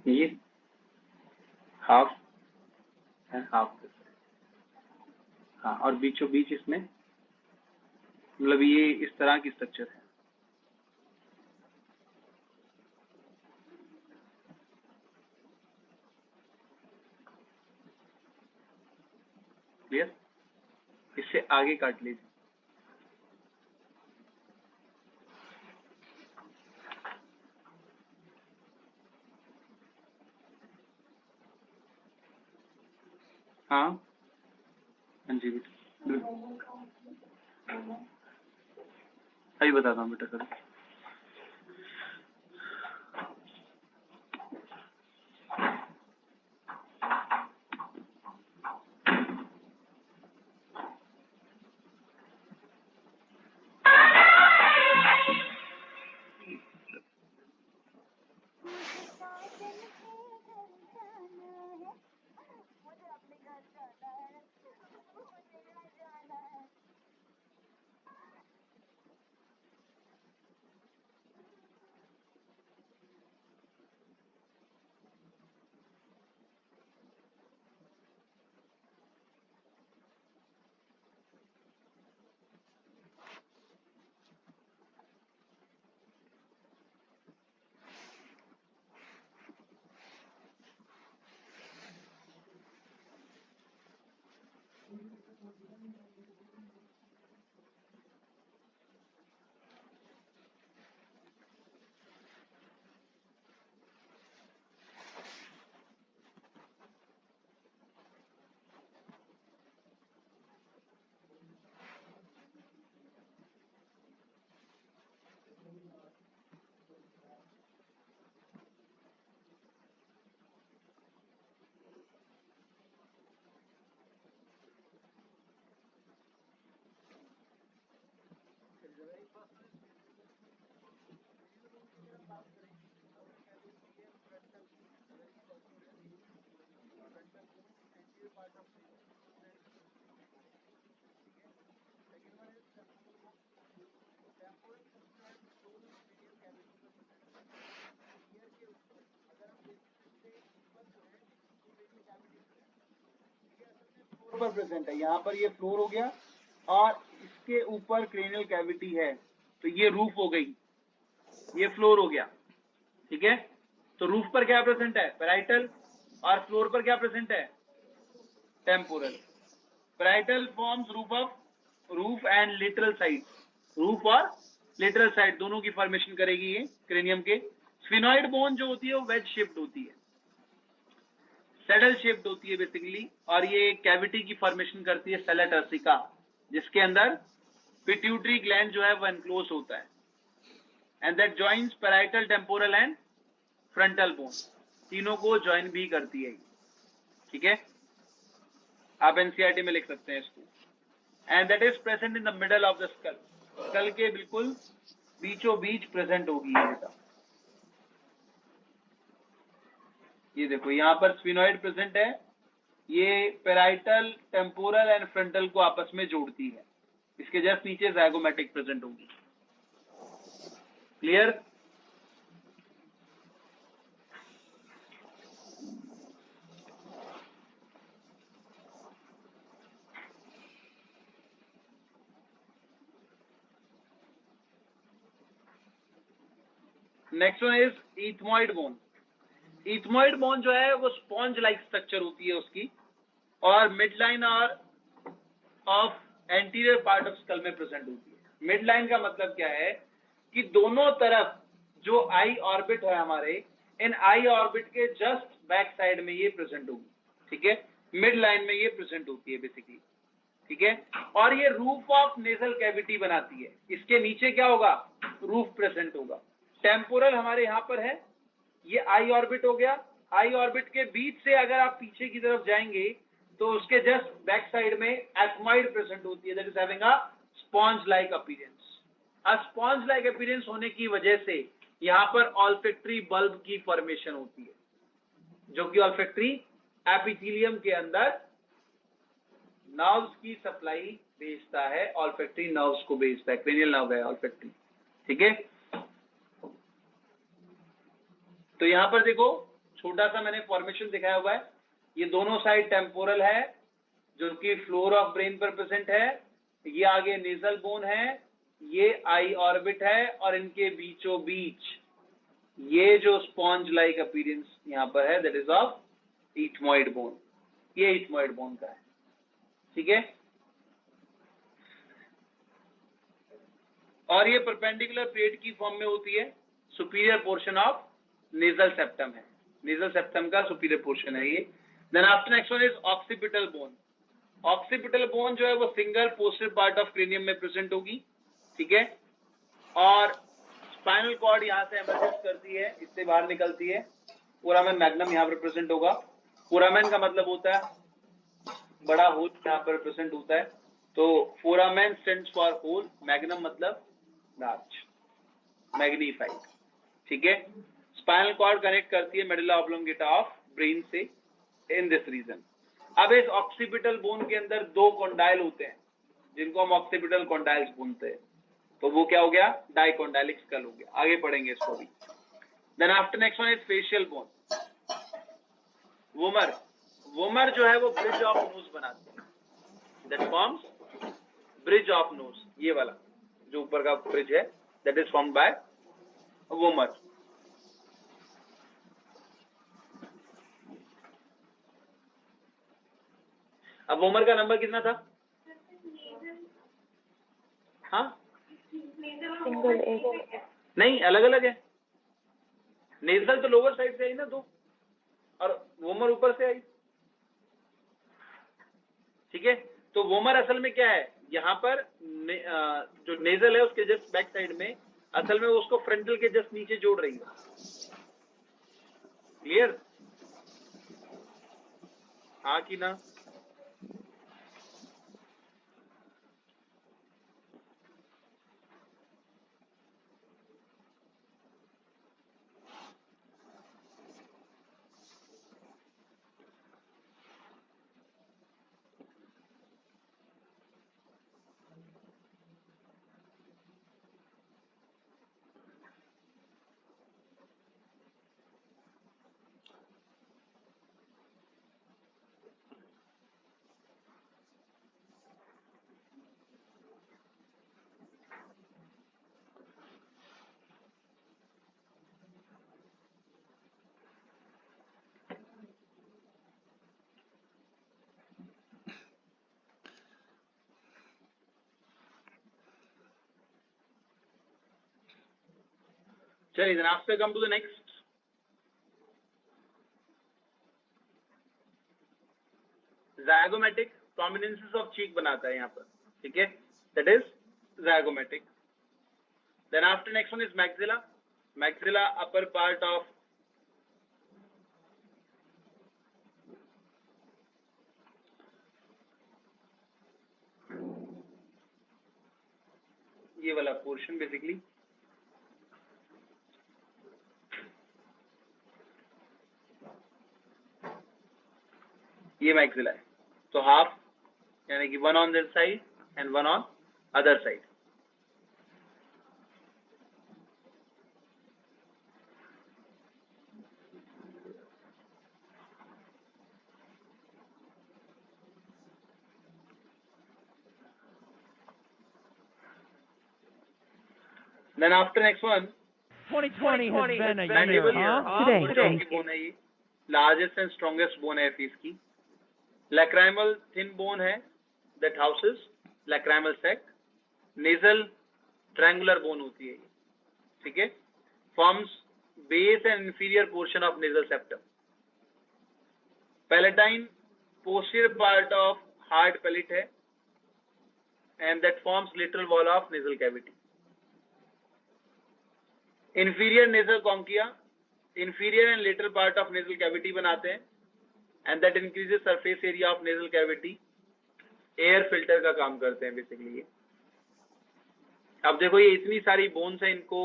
ये हाफ एंड हाफ, हाँ, और बीचों बीच इसमें मतलब ये इस तरह की स्ट्रक्चर है। क्लियर? इससे आगे काट लीजिए। हाँ हाँ जी बेटा, अभी बताता हूँ बेटा सर। पर प्रेजेंट है, यहाँ पर ये फ्लोर हो गया और इसके ऊपर क्रेनियल कैविटी है, तो ये रूफ हो गई, ये फ्लोर हो गया। ठीक है, तो रूफ पर क्या प्रेजेंट है? पैराइटल, और फ्लोर पर क्या प्रेजेंट है? Temporal. Parietal forms roof and lateral side, roof और लेटरल साइड दोनों की फॉर्मेशन करेगी ये क्रेनियम के। स्फिनॉइड बोन जो होती है वो वेज शेप्ड होती है, सैडल शेप्ड होती है बेसिकली, और ये कैविटी की फॉर्मेशन करती है सेला टर्सिका, जिसके अंदर पिट्यूटरी ग्लैंड जो है वो एनक्लोज होता है, and that joins parietal, temporal and frontal bone, तीनों को ज्वाइन भी करती है। ठीक है, आप एनसीईआरटी में लिख सकते हैं इसको। And that is present in the middle of the skull, skull के बिल्कुल बीचों बीच प्रेजेंट होगी ये बेटा। ये देखो यहाँ पर स्फिनॉइड प्रेजेंट है, ये पैराइटल, टेम्पोरल एंड फ्रंटल को आपस में जोड़ती है। इसके जस्ट नीचे ज़ाइगोमैटिक प्रेजेंट होगी। Clear? Next one is ethmoid bone. Ethmoid bone जो है वो स्पॉन्ज लाइक स्ट्रक्चर होती है उसकी, और मिड लाइन और of anterior part of skull में प्रेजेंट होती है। मिड लाइन का मतलब क्या है कि दोनों तरफ जो आई ऑर्बिट है हमारे, इन आई ऑर्बिट के जस्ट बैक साइड में ये प्रेजेंट होगी, ठीक है, मिड लाइन में ये प्रेजेंट होती है बेसिकली, ठीक है। और ये रूफ ऑफ नेजल कैविटी बनाती है, इसके नीचे क्या होगा, रूफ प्रेजेंट होगा। टेम्पोरल हमारे यहाँ पर है, ये आई ऑर्बिट हो गया। आई ऑर्बिट के बीच से अगर आप पीछे की तरफ जाएंगे तो उसके जस्ट बैक साइड में एथमॉइड प्रेजेंट होती है, that is having a sponge like appearance. Sponge like appearance होने की वजह से यहाँ पर ऑल्फैक्टरी बल्ब की फॉर्मेशन होती है, जो कि ऑल्फैक्टरी एपिथेलियम के अंदर नर्व्स की सप्लाई भेजता है, ऑल्फैक्टरी नर्व्स को भेजता है, क्रेनियल नर्व है ऑल्फैक्टरी, ठीक है। तो यहां पर देखो छोटा सा मैंने फॉर्मेशन दिखाया हुआ है, ये दोनों साइड टेम्पोरल है जो कि फ्लोर ऑफ ब्रेन पर प्रेजेंट है, ये आगे नेजल बोन है, ये आई ऑर्बिट है, और इनके बीचों बीच ये जो स्पॉन्ज लाइक अपीयरेंस यहां पर है, that is of ethmoid bone, ये इथमॉइड बोन का है, ठीक है। और ये परपेंडिकुलर प्लेट की फॉर्म में होती है, superior portion of nasal septum है, नेजल सेप्टम का सुपीरियर पोर्शन है ये। Then after next one is occipital bone. Occipital bone जो है वो single poster part of cranium में प्रेजेंट होगी, ठीक है। और स्पाइनल कॉर्ड यहाँ से एमर्जेस करती है, इससे बाहर निकलती है, फोरामेन मैग्नम यहाँ पर प्रेजेंट होगा। फोरामेन का मतलब होता है बड़ा होल यहाँ पर प्रेजेंट होता है, तो foramen stands for hole, magnum मतलब लार्ज, मैग्नीफाइड, ठीक है। स्पाइनल कॉर्ड कनेक्ट करती है मेडुला ऑब्लोंगेटा ऑफ ब्रेन से इन दिस रीजन। अब इस ऑक्सीपिटल बोन के अंदर दो कॉन्डाइल होते हैं जिनको हम ऑक्सीपिटल कॉन्डाइल्स बोलते हैं, तो वो क्या हो गया, डाइकोंडाइलिक स्कल हो गया। आगे पढ़ेंगे इसको भी। Then after next one is facial bone. Vomer, vomer जो है वो ब्रिज ऑफ नोज बनाते हैं, that forms bridge of nose, ये वाला जो ऊपर का ब्रिज है that is formed by vomer. अब वोमर का नंबर कितना था, हाँ सिंगल एक, नहीं अलग अलग है, नेजल तो लोअर साइड से आई ना दो, और वोमर ऊपर से आई, ठीक है। तो वोमर असल में क्या है, यहाँ पर जो नेजल है उसके जस्ट बैक साइड में, असल में वो उसको फ्रंटल के जस्ट नीचे जोड़ रही है, क्लियर, हाँ कि ना। चलिए then after come to the next, zygomatic prominences of cheek बनाता है यहाँ पर, ठीक है, that is zygomatic. Then after next one is maxilla. Maxilla upper part of ये वाला पोर्शन बेसिकली, ये मैक्सिला है, तो हाफ यानी कि one on this side and one on other side. Then after next one, 2020 has been a year, mandible huh? Today, bone है ये, largest and strongest bone है फेस की। Lacrimal thin bone है that houses lacrimal sac, nasal triangular bone होती है ये, ठीक है, forms base and inferior portion of nasal septum, palatine posterior part of hard palate है and that forms lateral wall of nasal cavity. Inferior nasal conchia, inferior and lateral part of nasal cavity बनाते हैं and that increases surface area of nasal cavity, air filter का काम करते हैं basically ये. अब देखो ये इतनी सारी बोन्स हैं, इनको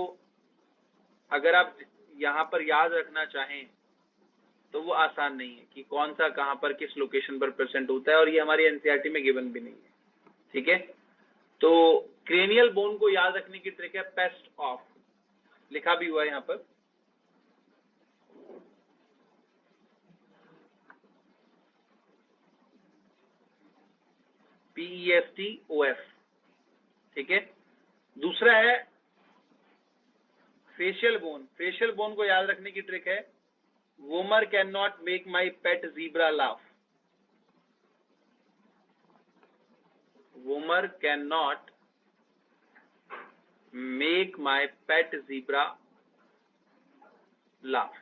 अगर आप यहाँ पर याद रखना चाहें तो वो आसान नहीं है कि कौन सा कहाँ पर किस लोकेशन पर प्रेजेंट होता है, और ये हमारी एनसीईआरटी में गिवन भी नहीं है, ठीक है. तो क्रेनियल बोन को याद रखने की ट्रिक है पेस्ट ऑफ, लिखा भी हुआ है यहाँ पर. PESTOF, ठीक है. दूसरा है फेशियल बोन. फेशियल बोन को याद रखने की ट्रिक है vomer can not make my pet zebra laugh. Womer cannot make my pet zebra laugh.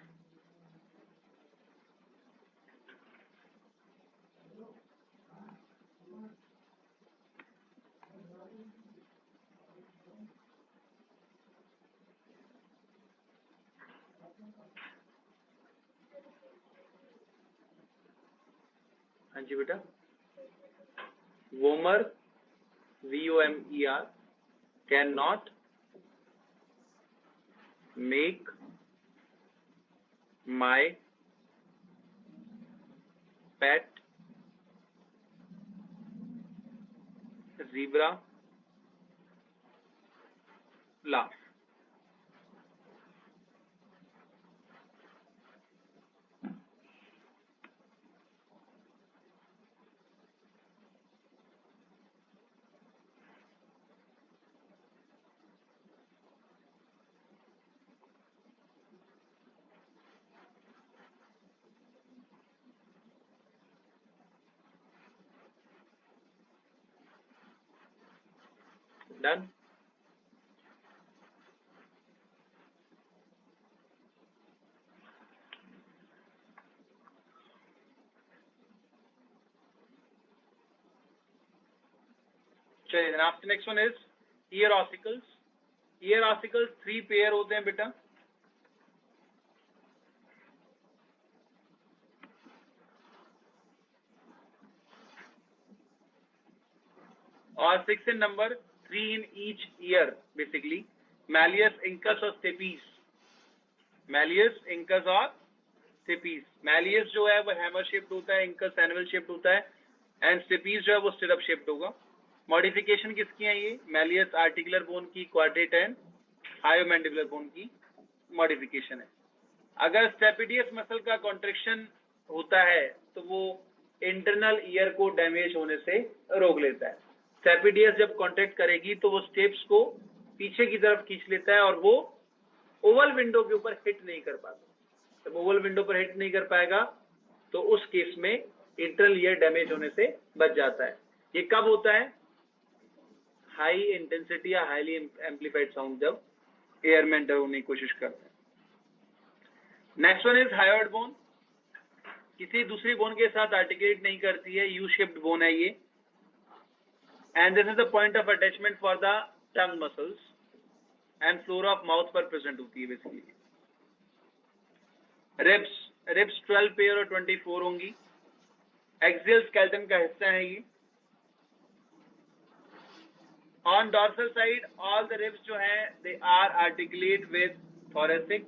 हाँ जी बेटा, Womer VOMER cannot make my pet zebra laugh. Done? चलिए, then after next one is ear ossicles. Ear ossicles 3 pair होते हैं बेटा. और 6 in number, 3 in each ear basically. Malleus, incus और stapes. Malleus, incus और stapes. Malleus जो है वो हैमर शेप्ड होता है, incus एनवल शेप्ड होता है, एंड stapes जो है वो स्टिरअप शेप्ड होगा. मॉडिफिकेशन किसकी है ये? Malleus आर्टिकुलर बोन की, क्वाड्रेट एंड हायोमैंडिबुलर बोन की मॉडिफिकेशन है. अगर स्टेपिडियस मसल का कॉन्ट्रैक्शन होता है तो वो इंटरनल ईयर को डैमेज होने से रोक लेता है. स्टेपिडियस जब कॉन्ट्रैक्ट करेगी तो वो स्टेप्स को पीछे की तरफ खींच लेता है और वो ओवल विंडो के ऊपर हिट नहीं कर पाता. जब ओवल विंडो पर हिट नहीं कर पाएगा तो उस केस में इंटरनल ईयर डैमेज होने से बच जाता है. ये कब होता है? हाई इंटेंसिटी या हाईली एम्पलीफाइड साउंड जब एयर में एंटर होने की कोशिश करते हैं. Next one is hyoid bone. किसी दूसरी बोन के साथ आर्टिकुलेट नहीं करती है, यू शेप्ड बोन है ये, and this is the point of attachment for the tongue muscles and floor of mouth पर प्रेजेंट होती है बेसिकली. रिब्स 12 पेयर और 24 होंगी. एक्सियल स्केलेटन का हिस्सा है ये. On dorsal side all the ribs जो है they are articulate with thoracic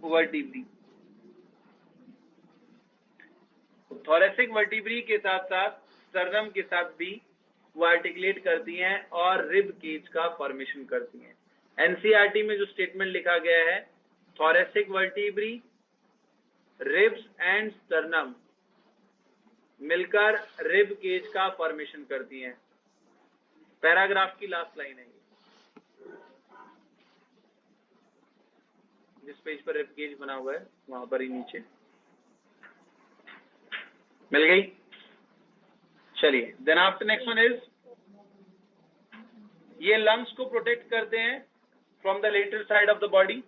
vertebrae. thoracic vertebrae के साथ साथ स्टर्नम के साथ भी वो आर्टिकुलेट करती हैं और रिब केज का फॉर्मेशन करती हैं. एनसीईआरटी में जो स्टेटमेंट लिखा गया है, thoracic vertebrae, ribs and sternum मिलकर रिब केज का फॉर्मेशन करती हैं. पैराग्राफ की लास्ट लाइन है ये. जिस पेज पर रिब केज बना हुआ है वहां पर ही नीचे मिल गई. चलिए, then after next one is, ये लंग्स को प्रोटेक्ट करते हैं from the lateral side of the body,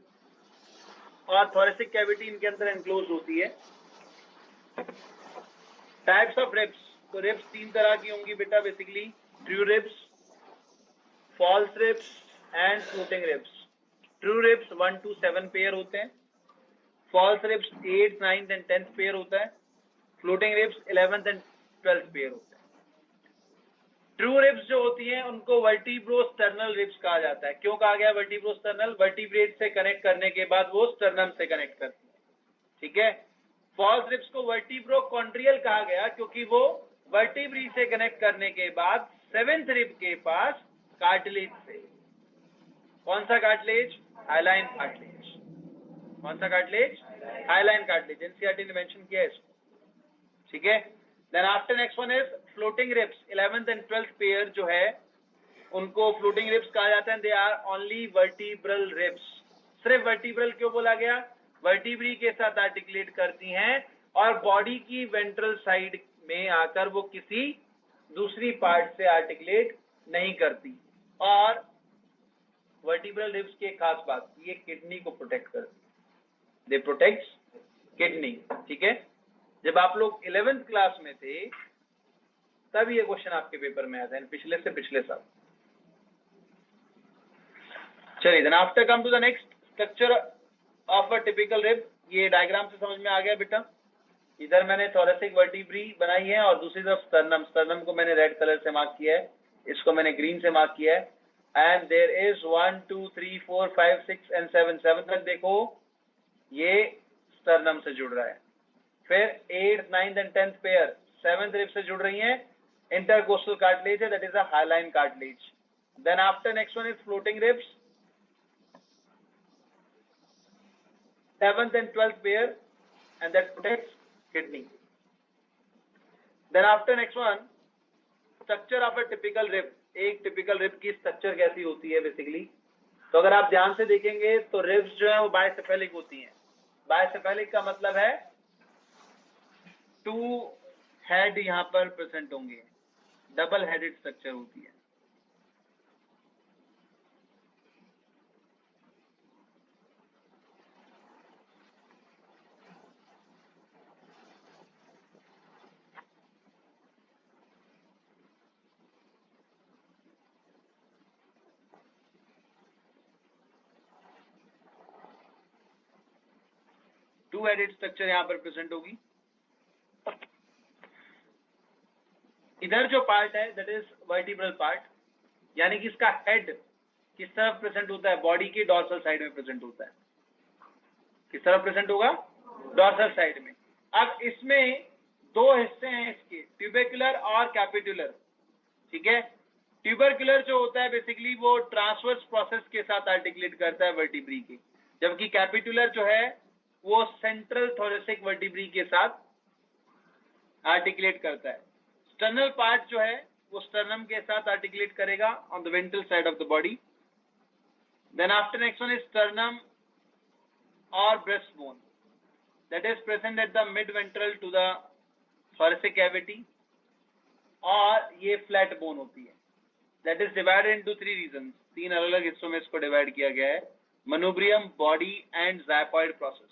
और थोरेसिक कैविटी इनके अंदर एनक्लोज होती है। टाइप्स ऑफ रिब्स, तो रिब्स 3 तरह की होंगी बेटा basically, true ribs, false ribs and floating ribs. True ribs 1 to 7 pair होते हैं, false ribs 8th 9th and 10th pair होता है, floating ribs 11th and 12th pair होता है। ट्रू रिब्स जो होती हैं उनको वर्टिब्रोस्टर्नल रिब्स कहा जाता है। क्यों कहा गया वर्टिब्रोस्टर्नल? वर्टिब्रेट से कनेक्ट करने के बाद वो स्टर्नम से कनेक्ट करती है, ठीक है। फॉल्स रिब्स को वर्टिब्रोकॉन्ड्रियल कहा गया क्योंकि वो वर्टिब्री से कनेक्ट करने के बाद 7th रिब के पास कार्टिलेज से, कौन सा कार्टिलेज? Hyaline cartilage. कौन सा कार्टिलेज? Hyaline cartilage. एनसीईआरटी ने मेंशन किया है इसको, ठीक है। Then after next one is floating ribs. 11th and 12th pair जो है उनको फ्लोटिंग रिब्स कहा जाता है। They are only vertebral ribs. सिर्फ वर्टिब्रल क्यों बोला गया? वर्टिब्री के साथ आर्टिकुलेट करती हैं और बॉडी की वेंट्रल साइड में आकर वो किसी दूसरी पार्ट से आर्टिकुलेट नहीं करती। और वर्टिब्रल रिब्स की एक खास बात, ये किडनी को प्रोटेक्ट करती है, दे प्रोटेक्ट्स किडनी, ठीक है। जब आप लोग 11th क्लास में थे तब ये क्वेश्चन आपके पेपर में आया था, पिछले से पिछले साल। चलिए, then after come to the next structure of a typical rib. ये डायग्राम से समझ में आ गया बेटा? इधर मैंने थोरेसिक वर्टिब्री बनाई है और दूसरी तरफ स्टर्नम। स्टर्नम को मैंने रेड कलर से मार्क किया है, इसको मैंने ग्रीन से मार्क किया है। एंड देयर इज 1 2 3 4 5 6 and 7 तक देखो ये स्टर्नम से जुड़ रहा है। फिर 8th 9th and 10th pair 7th rib से जुड़ रही हैं, इंटरकोस्टल कार्टिलेज है, that is a hyaline cartilage. Then after next one is floating ribs, 7th and 12th pair, and that protects kidney. Then after next one, structure of a typical rib. एक typical rib की structure कैसी होती है basically? तो अगर आप ध्यान से देखेंगे तो ribs जो है वो बाइसेफेलिक होती हैं। बाइसेफेलिक का मतलब है 2 हेड यहाँ पर प्रेजेंट होंगे, डबल हेडेड स्ट्रक्चर होती है। टू हेडेड स्ट्रक्चर यहाँ पर प्रेजेंट होगी। इधर जो पार्ट है दैट इज वर्टिब्रल पार्ट, यानी कि इसका हेड किस तरफ प्रेजेंट होता है? बॉडी के डॉर्सल साइड में प्रेजेंट होता है। किस तरफ प्रेजेंट होगा? डॉर्सल साइड में। अब इसमें 2 हिस्से हैं इसके, ट्यूबेकुलर और कैपिटुलर, ठीक है। ट्यूबरकुलर जो होता है बेसिकली वो ट्रांसवर्स प्रोसेस के साथ आर्टिकुलेट करता है वर्टिब्री के, जबकि कैपिटुलर जो है वो सेंट्रल थोरेसिक वर्टिब्री के साथ आर्टिकुलेट करता है। स्टर्नल पार्ट जो है वो स्टर्नम के साथ आर्टिकुलेट करेगा on the ventral side of the body. Then after next one is sternum और breast bone, that is present at the mid ventral to the thoracic cavity, और ये फ्लैट बोन होती है। That is divided into 3 regions. 3 अलग अलग हिस्सों में इसको डिवाइड किया गया है, मनुब्रियम, बॉडी एंड ज़ायफॉइड प्रोसेस।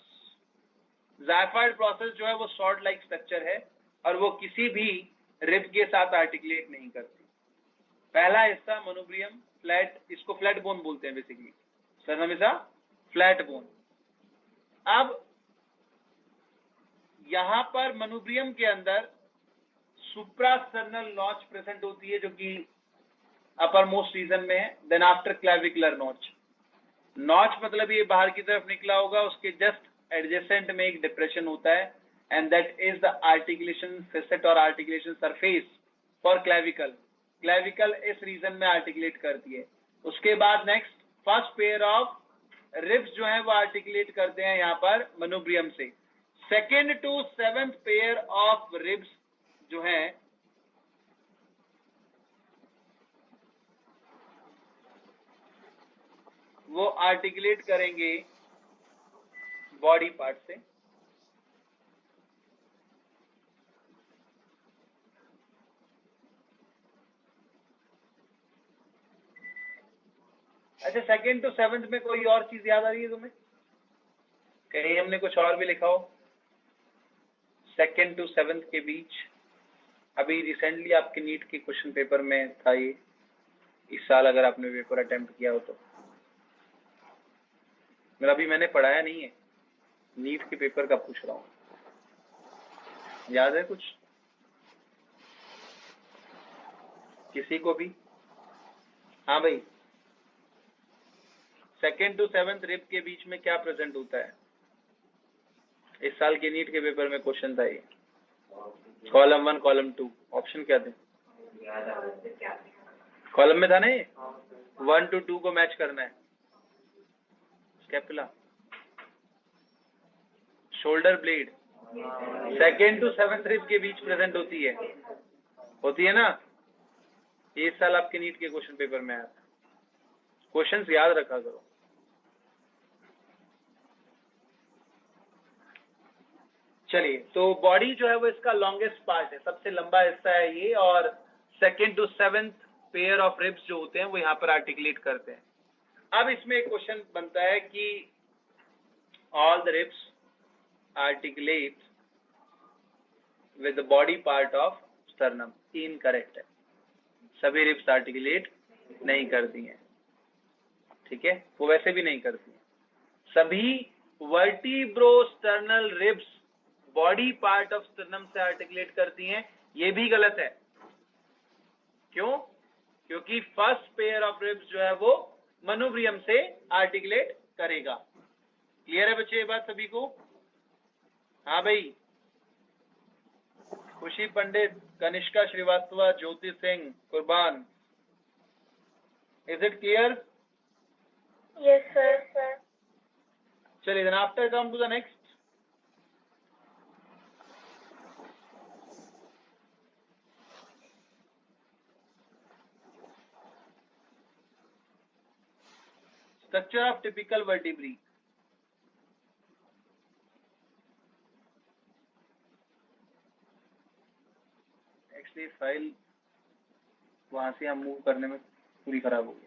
ज़ायफॉइड प्रोसेस जो है वो शॉर्ट लाइक स्ट्रक्चर है और वो किसी भी रिब के साथ आर्टिकुलेट नहीं करती। पहला हिस्सा मनुब्रियम, फ्लैट, इसको फ्लैट बोन बोलते हैं basically, sternum is a flat bone. अब यहां पर मनुब्रियम के अंदर सुप्रास्टर्नल नॉच प्रेजेंट होती है जो कि अपर मोस्ट रीजन में है। Then after clavicular notch, notch मतलब ये बाहर की तरफ निकला होगा, उसके जस्ट एडजेसेंट में एक डिप्रेशन होता है and that is the articulation facet और articulation surface for clavicle. Clavicle इस रीजन में आर्टिकुलेट करती है। उसके बाद next first pair of ribs जो है वो आर्टिकुलेट करते हैं यहाँ पर मनुब्रियम से। 2nd to 7th pair of ribs जो है वो आर्टिकुलेट करेंगे बॉडी पार्ट से। अच्छा, 2nd to 7th में कोई और चीज याद आ रही है तुम्हें? कहीं हमने कुछ और भी लिखा हो 2nd to 7th के बीच? अभी रिसेंटली आपके नीट के क्वेश्चन पेपर में था ये, इस साल अगर आपने पेपर अटेम्प्ट किया हो तो। मेरा अभी मैंने पढ़ाया नहीं है, नीट के पेपर का पूछ रहा हूँ, याद है कुछ किसी को भी? हाँ भाई, 2nd to 7th रिप के बीच में क्या प्रेजेंट होता है? इस साल के नीट के पेपर में क्वेश्चन था ये, कॉलम 1 कॉलम 2, ऑप्शन क्या थे? कॉलम में था ना ये, 1 to 2 को मैच करना है। Scapula, shoulder blade 2nd to 7th rib के बीच प्रेजेंट होती है ना? ये इस साल आपके नीट के क्वेश्चन पेपर में आया था। क्वेश्चंस याद रखा करो। चलिए, तो बॉडी जो है वो इसका लॉन्गेस्ट पार्ट है, सबसे लंबा हिस्सा है ये, और 2nd to 7th pair of ribs जो होते हैं वो यहाँ पर आर्टिकुलेट करते हैं। अब इसमें एक क्वेश्चन बनता है कि all the ribs articulate with the body part of sternum. Incorrect है, सभी रिब्स आर्टिकुलेट नहीं करती हैं, ठीक है, वो वैसे भी नहीं करती हैं। सभी vertebrosternal ribs body part of sternum से आर्टिकुलेट करती हैं, ये भी गलत है। क्यों? क्योंकि फर्स्ट पेयर ऑफ रिब्स जो है वो मनुब्रियम से आर्टिकुलेट करेगा। क्लियर है बच्चे ये बात सभी को? हाँ भाई, खुशी पंडित, कनिष्का श्रीवास्तव, ज्योति सिंह, कुर्बान, is it clear? Yes, sir. चलिए, then after come to the next. Structure of typical vertebrae. Actually file वहां से हम मूव करने में पूरी खराब हो गई।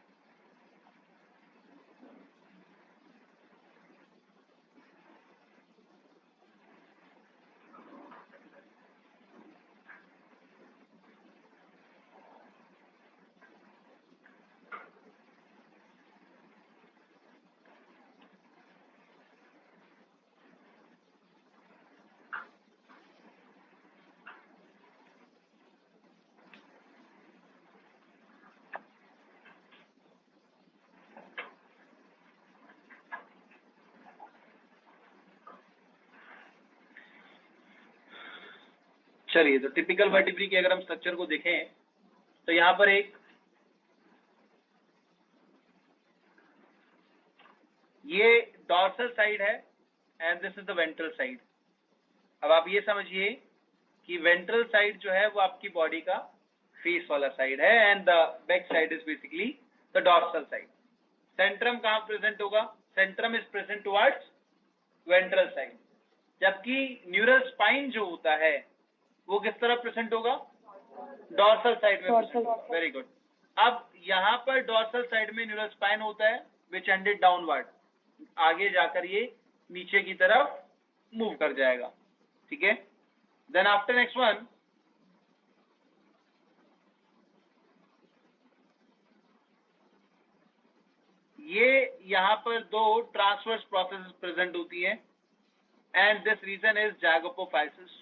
चलिए, तो टिपिकल वर्टिब्री के अगर हम स्ट्रक्चर को देखें तो यहाँ पर एक ये डॉर्सल साइड है and this is the ventral side. अब आप ये समझिए कि वेंट्रल साइड जो है वो आपकी बॉडी का फेस वाला साइड है and the back side is basically the dorsal side. Centrum कहाँ प्रेजेंट होगा? Centrum is present towards ventral side, जबकि न्यूरल स्पाइन जो होता है वो किस तरफ प्रेजेंट होगा? डॉर्सल साइड में। Very good. अब यहाँ पर डॉर्सल साइड में न्यूरल स्पाइन होता है विच एंडेड डाउनवर्ड, आगे जाकर ये नीचे की तरफ मूव कर जाएगा, ठीक है। देन आफ्टर नेक्स्ट वन, ये यहाँ पर दो ट्रांसवर्स प्रोसेस प्रेजेंट होती है and this region is zygapophysis,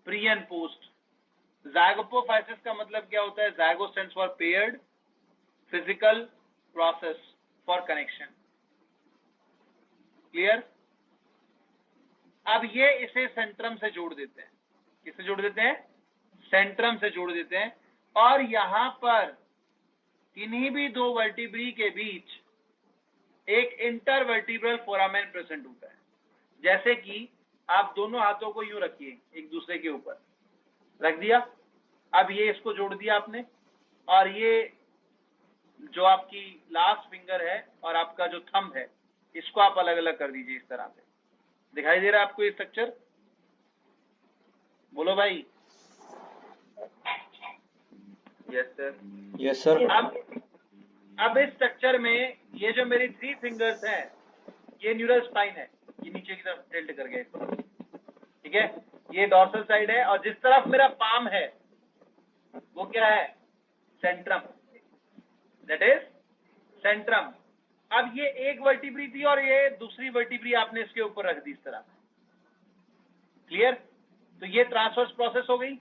pre and post. Zygapophysis का मतलब क्या होता है? Zygo stands for paired physical process for connection. Clear? अब ये इसे सेंट्रम से जोड़ देते हैं। किससे जोड़ देते हैं? सेंट्रम से जोड़ देते हैं, और यहां पर किन्हीं भी दो वर्टिब्री के बीच एक इंटरवर्टिब्रल फोरामेन प्रेजेंट होता है। जैसे कि आप दोनों हाथों को यूं रखिए, एक दूसरे के ऊपर रख दिया, अब ये इसको जोड़ दिया आपने, और ये जो आपकी लास्ट फिंगर है और आपका जो थंब है इसको आप अलग अलग कर दीजिए। इस तरह से दिखाई दे रहा है आपको ये स्ट्रक्चर? बोलो भाई। Yes sir. अब इस स्ट्रक्चर में ये जो मेरी 3 फिंगर्स हैं, ये न्यूरल स्पाइन है, ये नीचे की तरफ टिल्ट कर गए, ठीक है। ये डॉर्सल साइड है और जिस तरफ मेरा पाम है वो क्या है? Centrum, that is Centrum. अब ये एक वर्टिब्री थी और ये दूसरी वर्टिब्री आपने इसके ऊपर रख दी इस तरह, क्लियर? तो ये ट्रांसवर्स प्रोसेस हो गई,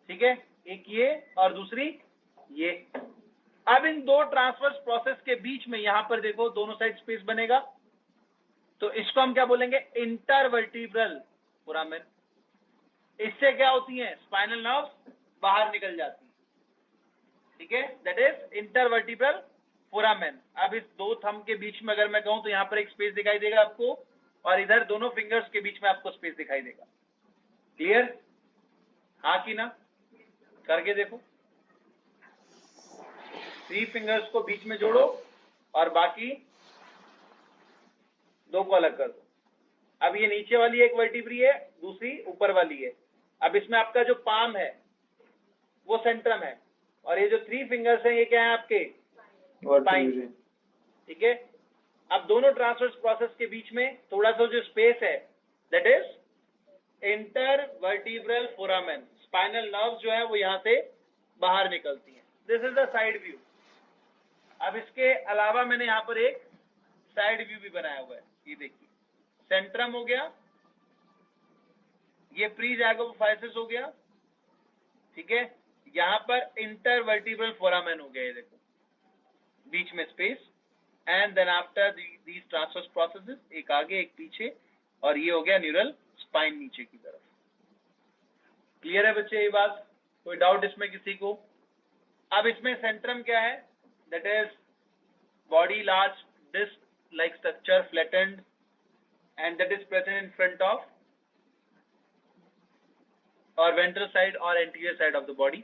ठीक है, एक ये और दूसरी ये। अब इन दो ट्रांसवर्स प्रोसेस के बीच में यहां पर देखो दोनों साइड स्पेस बनेगा, तो इसको हम क्या बोलेंगे? Intervertebral foramen. इससे क्या होती है? स्पाइनल नर्व्स बाहर निकल जाती है, ठीक है, दैट इज इंटरवर्टिब्रल फोरामेन। अब इस दो थंब के बीच में अगर मैं कहूं तो यहां पर एक स्पेस दिखाई देगा आपको, और इधर दोनों फिंगर्स के बीच में आपको स्पेस दिखाई देगा। क्लियर? हाँ कि ना? करके देखो। 3 फिंगर्स को बीच में जोड़ो और बाकी 2 को अलग कर दो। अब ये नीचे वाली एक वर्टिब्री है, दूसरी ऊपर वाली है। अब इसमें आपका जो पाम है वो सेंट्रम है, और ये जो 3 फिंगर्स हैं ये क्या है आपके? स्पाइन, ठीक है। अब दोनों ट्रांसवर्स प्रोसेस के बीच में थोड़ा सा जो स्पेस है that is intervertebral foramen. Spinal nerves जो है वो यहां से बाहर निकलती हैं। This is the side view. अब इसके अलावा मैंने यहाँ पर एक साइड व्यू भी बनाया हुआ है, ये देखिए। सेंट्रम हो गया, ये प्री ज़ैगोपोफाइसिस हो गया, ठीक है। यहाँ पर इंटरवर्टिब्रल फोरामेन हो गया, ये देखो बीच में space, and then after these transverse processes, एक आगे एक पीछे, और ये हो गया न्यूरल स्पाइन नीचे की तरफ। क्लियर है बच्चे ये बात? कोई डाउट इसमें किसी को? अब इसमें सेंट्रम क्या है? That is body large disc like structure, flattened, and that is present in front of or ventral side or anterior side of the body.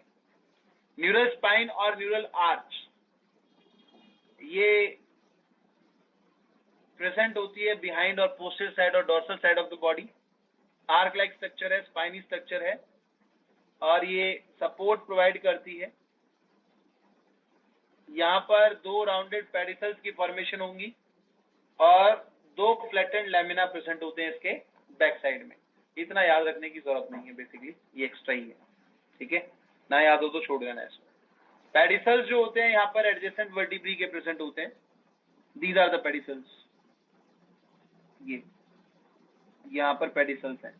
Neural spine or neural arch, ये present होती है behind और posterior side और dorsal side of the body. Arc like structure है, spiny structure है, और ये support provide करती है। यहाँ पर 2 rounded pedicels की formation होंगी और 2 फ्लैटेंड लैमिना प्रेजेंट होते हैं इसके बैक साइड में। इतना याद रखने की जरूरत नहीं है, बेसिकली ये एक्स्ट्रा ही है, ठीक है। ना याद हो तो छोड़ देना इसको। पेडिसल्स जो होते हैं यहाँ पर एडजेसेंट वर्टिब्री के प्रेजेंट होते हैं। These are the pedicels. ये यहाँ पर पेडिसल्स हैं,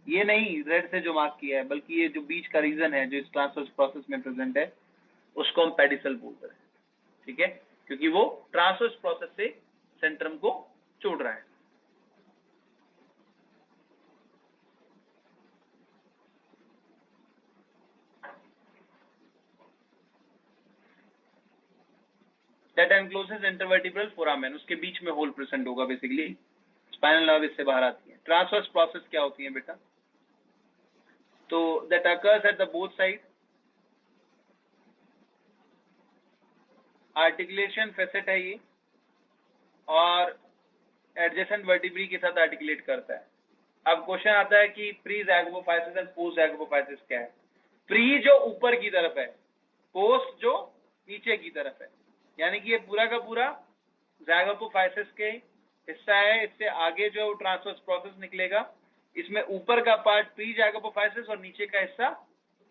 ये नहीं रेड से जो मार्क किया है, बल्कि ये जो बीच का रीजन है जो इस ट्रांसवर्स प्रोसेस में प्रेजेंट है उसको हम पेडिसल बोलते हैं, ठीक है, क्योंकि वो ट्रांसवर्स प्रोसेस से सेंट्रम को जोड़ रहा है। That encloses intervertebral foramen, उसके बीच में होल प्रेजेंट होगा बेसिकली। स्पाइनल नर्व इससे बाहर आती है। ट्रांसवर्स प्रोसेस क्या होती है बेटा? तो that occurs at the both side. Articulation facet है ये, और एडजेसेंट वर्टिब्री के साथ आर्टिकुलेट करता है। अब क्वेश्चन आता है कि प्री ज़ैगोपोफाइसिस एंड पोस्ट ज़ैगोपोफाइसिस क्या है? प्री जो ऊपर की तरफ है, पोस्ट जो नीचे की तरफ है, यानी कि ये पूरा का पूरा ज़ैगोपोफाइसिस के हिस्सा है। इससे आगे जो ट्रांसवर्स प्रोसेस निकलेगा, इसमें ऊपर का पार्ट प्री ज़ैगोपोफाइसिस और नीचे का हिस्सा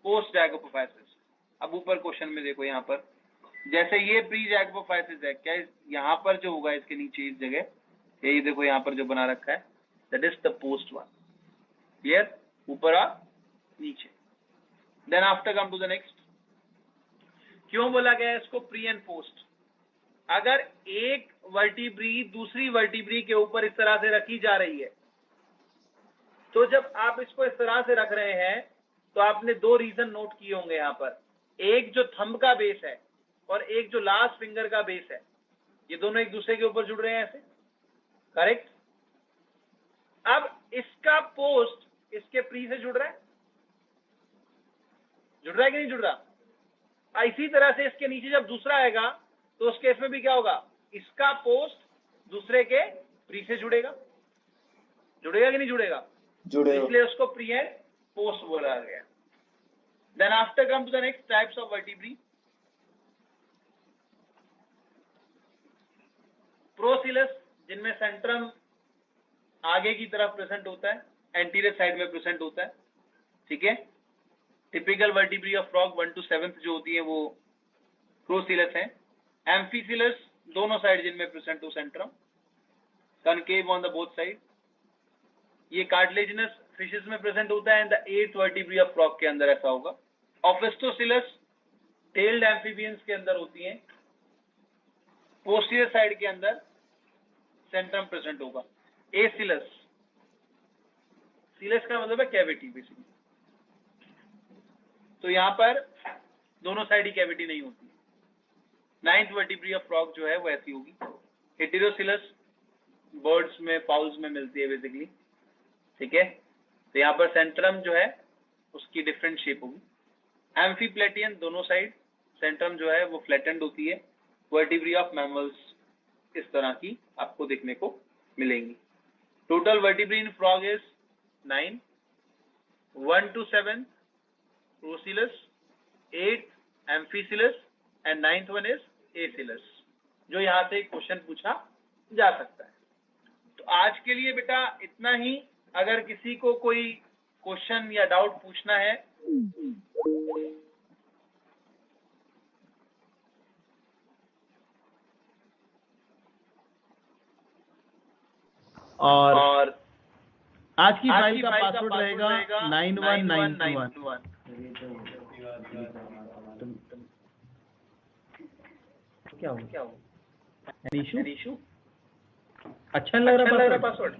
पोस्ट ज़ैगोपोफाइसिस। अब ऊपर क्वेश्चन में देखो, यहाँ पर जैसे ये प्री ज़ैगोपोफाइसिस है, क्या यहाँ पर जो होगा इसके नीचे इस जगह, ये देखो यहाँ पर जो बना रखा है that is the post one. Clear? ऊपर और नीचे। Then after come to the next. क्यों बोला गया है इसको प्री एंड पोस्ट? अगर एक वर्टिब्री दूसरी वर्टिब्री के ऊपर इस तरह से रखी जा रही है, तो जब आप इसको इस तरह से रख रहे हैं तो आपने 2 रीजन नोट किए होंगे यहाँ पर। एक जो थंब का बेस है और एक जो लास्ट फिंगर का बेस है, ये दोनों एक दूसरे के ऊपर जुड़ रहे हैं ऐसे, करेक्ट? अब इसका पोस्ट इसके प्री से जुड़ रहा है कि नहीं जुड़ रहा? इसी तरह से इसके नीचे जब दूसरा आएगा तो उस केस में भी क्या होगा? इसका पोस्ट दूसरे के प्री से जुड़ेगा कि नहीं जुड़ेगा? इसलिए उसको प्री एंड पोस्ट बोला गया। Then after come to the next types of vertebrae. Procoelous जिनमें सेंट्रम आगे की तरफ प्रेजेंट होता है, एंटीरियर साइड में प्रेजेंट होता है, ठीक है। Typical vertebrae of frog 1 to 7 जो होती है वो प्रोसिलस है। एम्फीसिलस दोनों साइड जिनमें प्रेजेंट हो Centrum, concave on the both side. ये कार्टिलेजिनस फिशेस में प्रेजेंट होता है and the 8th vertebrae of frog के अंदर ऐसा होगा। ऑफिस्टोसिलस टेल्ड एम्फीबियंस के अंदर होती हैं, पोस्टीरियर साइड के अंदर सेंट्रम प्रेजेंट होगा। एसिलस, सिलस का मतलब है कैविटी बेसिकली, तो यहाँ पर दोनों साइड ही कैविटी नहीं होती है। 9th वर्टिब्री ऑफ फ्रॉग जो है वो ऐसी होगी। हेटेरोसिलस बर्ड्स में, फाउल्स में मिलती है बेसिकली, ठीक है। तो यहाँ पर सेंट्रम जो है उसकी डिफरेंट शेप होगी। एम्फीप्लेटियन दोनों साइड, सेंट्रम जो है वो फ्लैटेंड होती है। वर्टिब्री ऑफ मैमल्स इस तरह की आपको देखने को मिलेंगी। Total vertebrae in frog is 9, 1 to 7 procoelous, 8 amphicoelous and 9th one is acoelous, जो यहाँ से क्वेश्चन पूछा जा सकता है। तो आज के लिए बेटा इतना ही। अगर किसी को कोई क्वेश्चन या डाउट पूछना है और आज की फाइल का पासवर्ड रहेगा 91921। क्या हो इशू? अच्छा लग रहा पासवर्ड?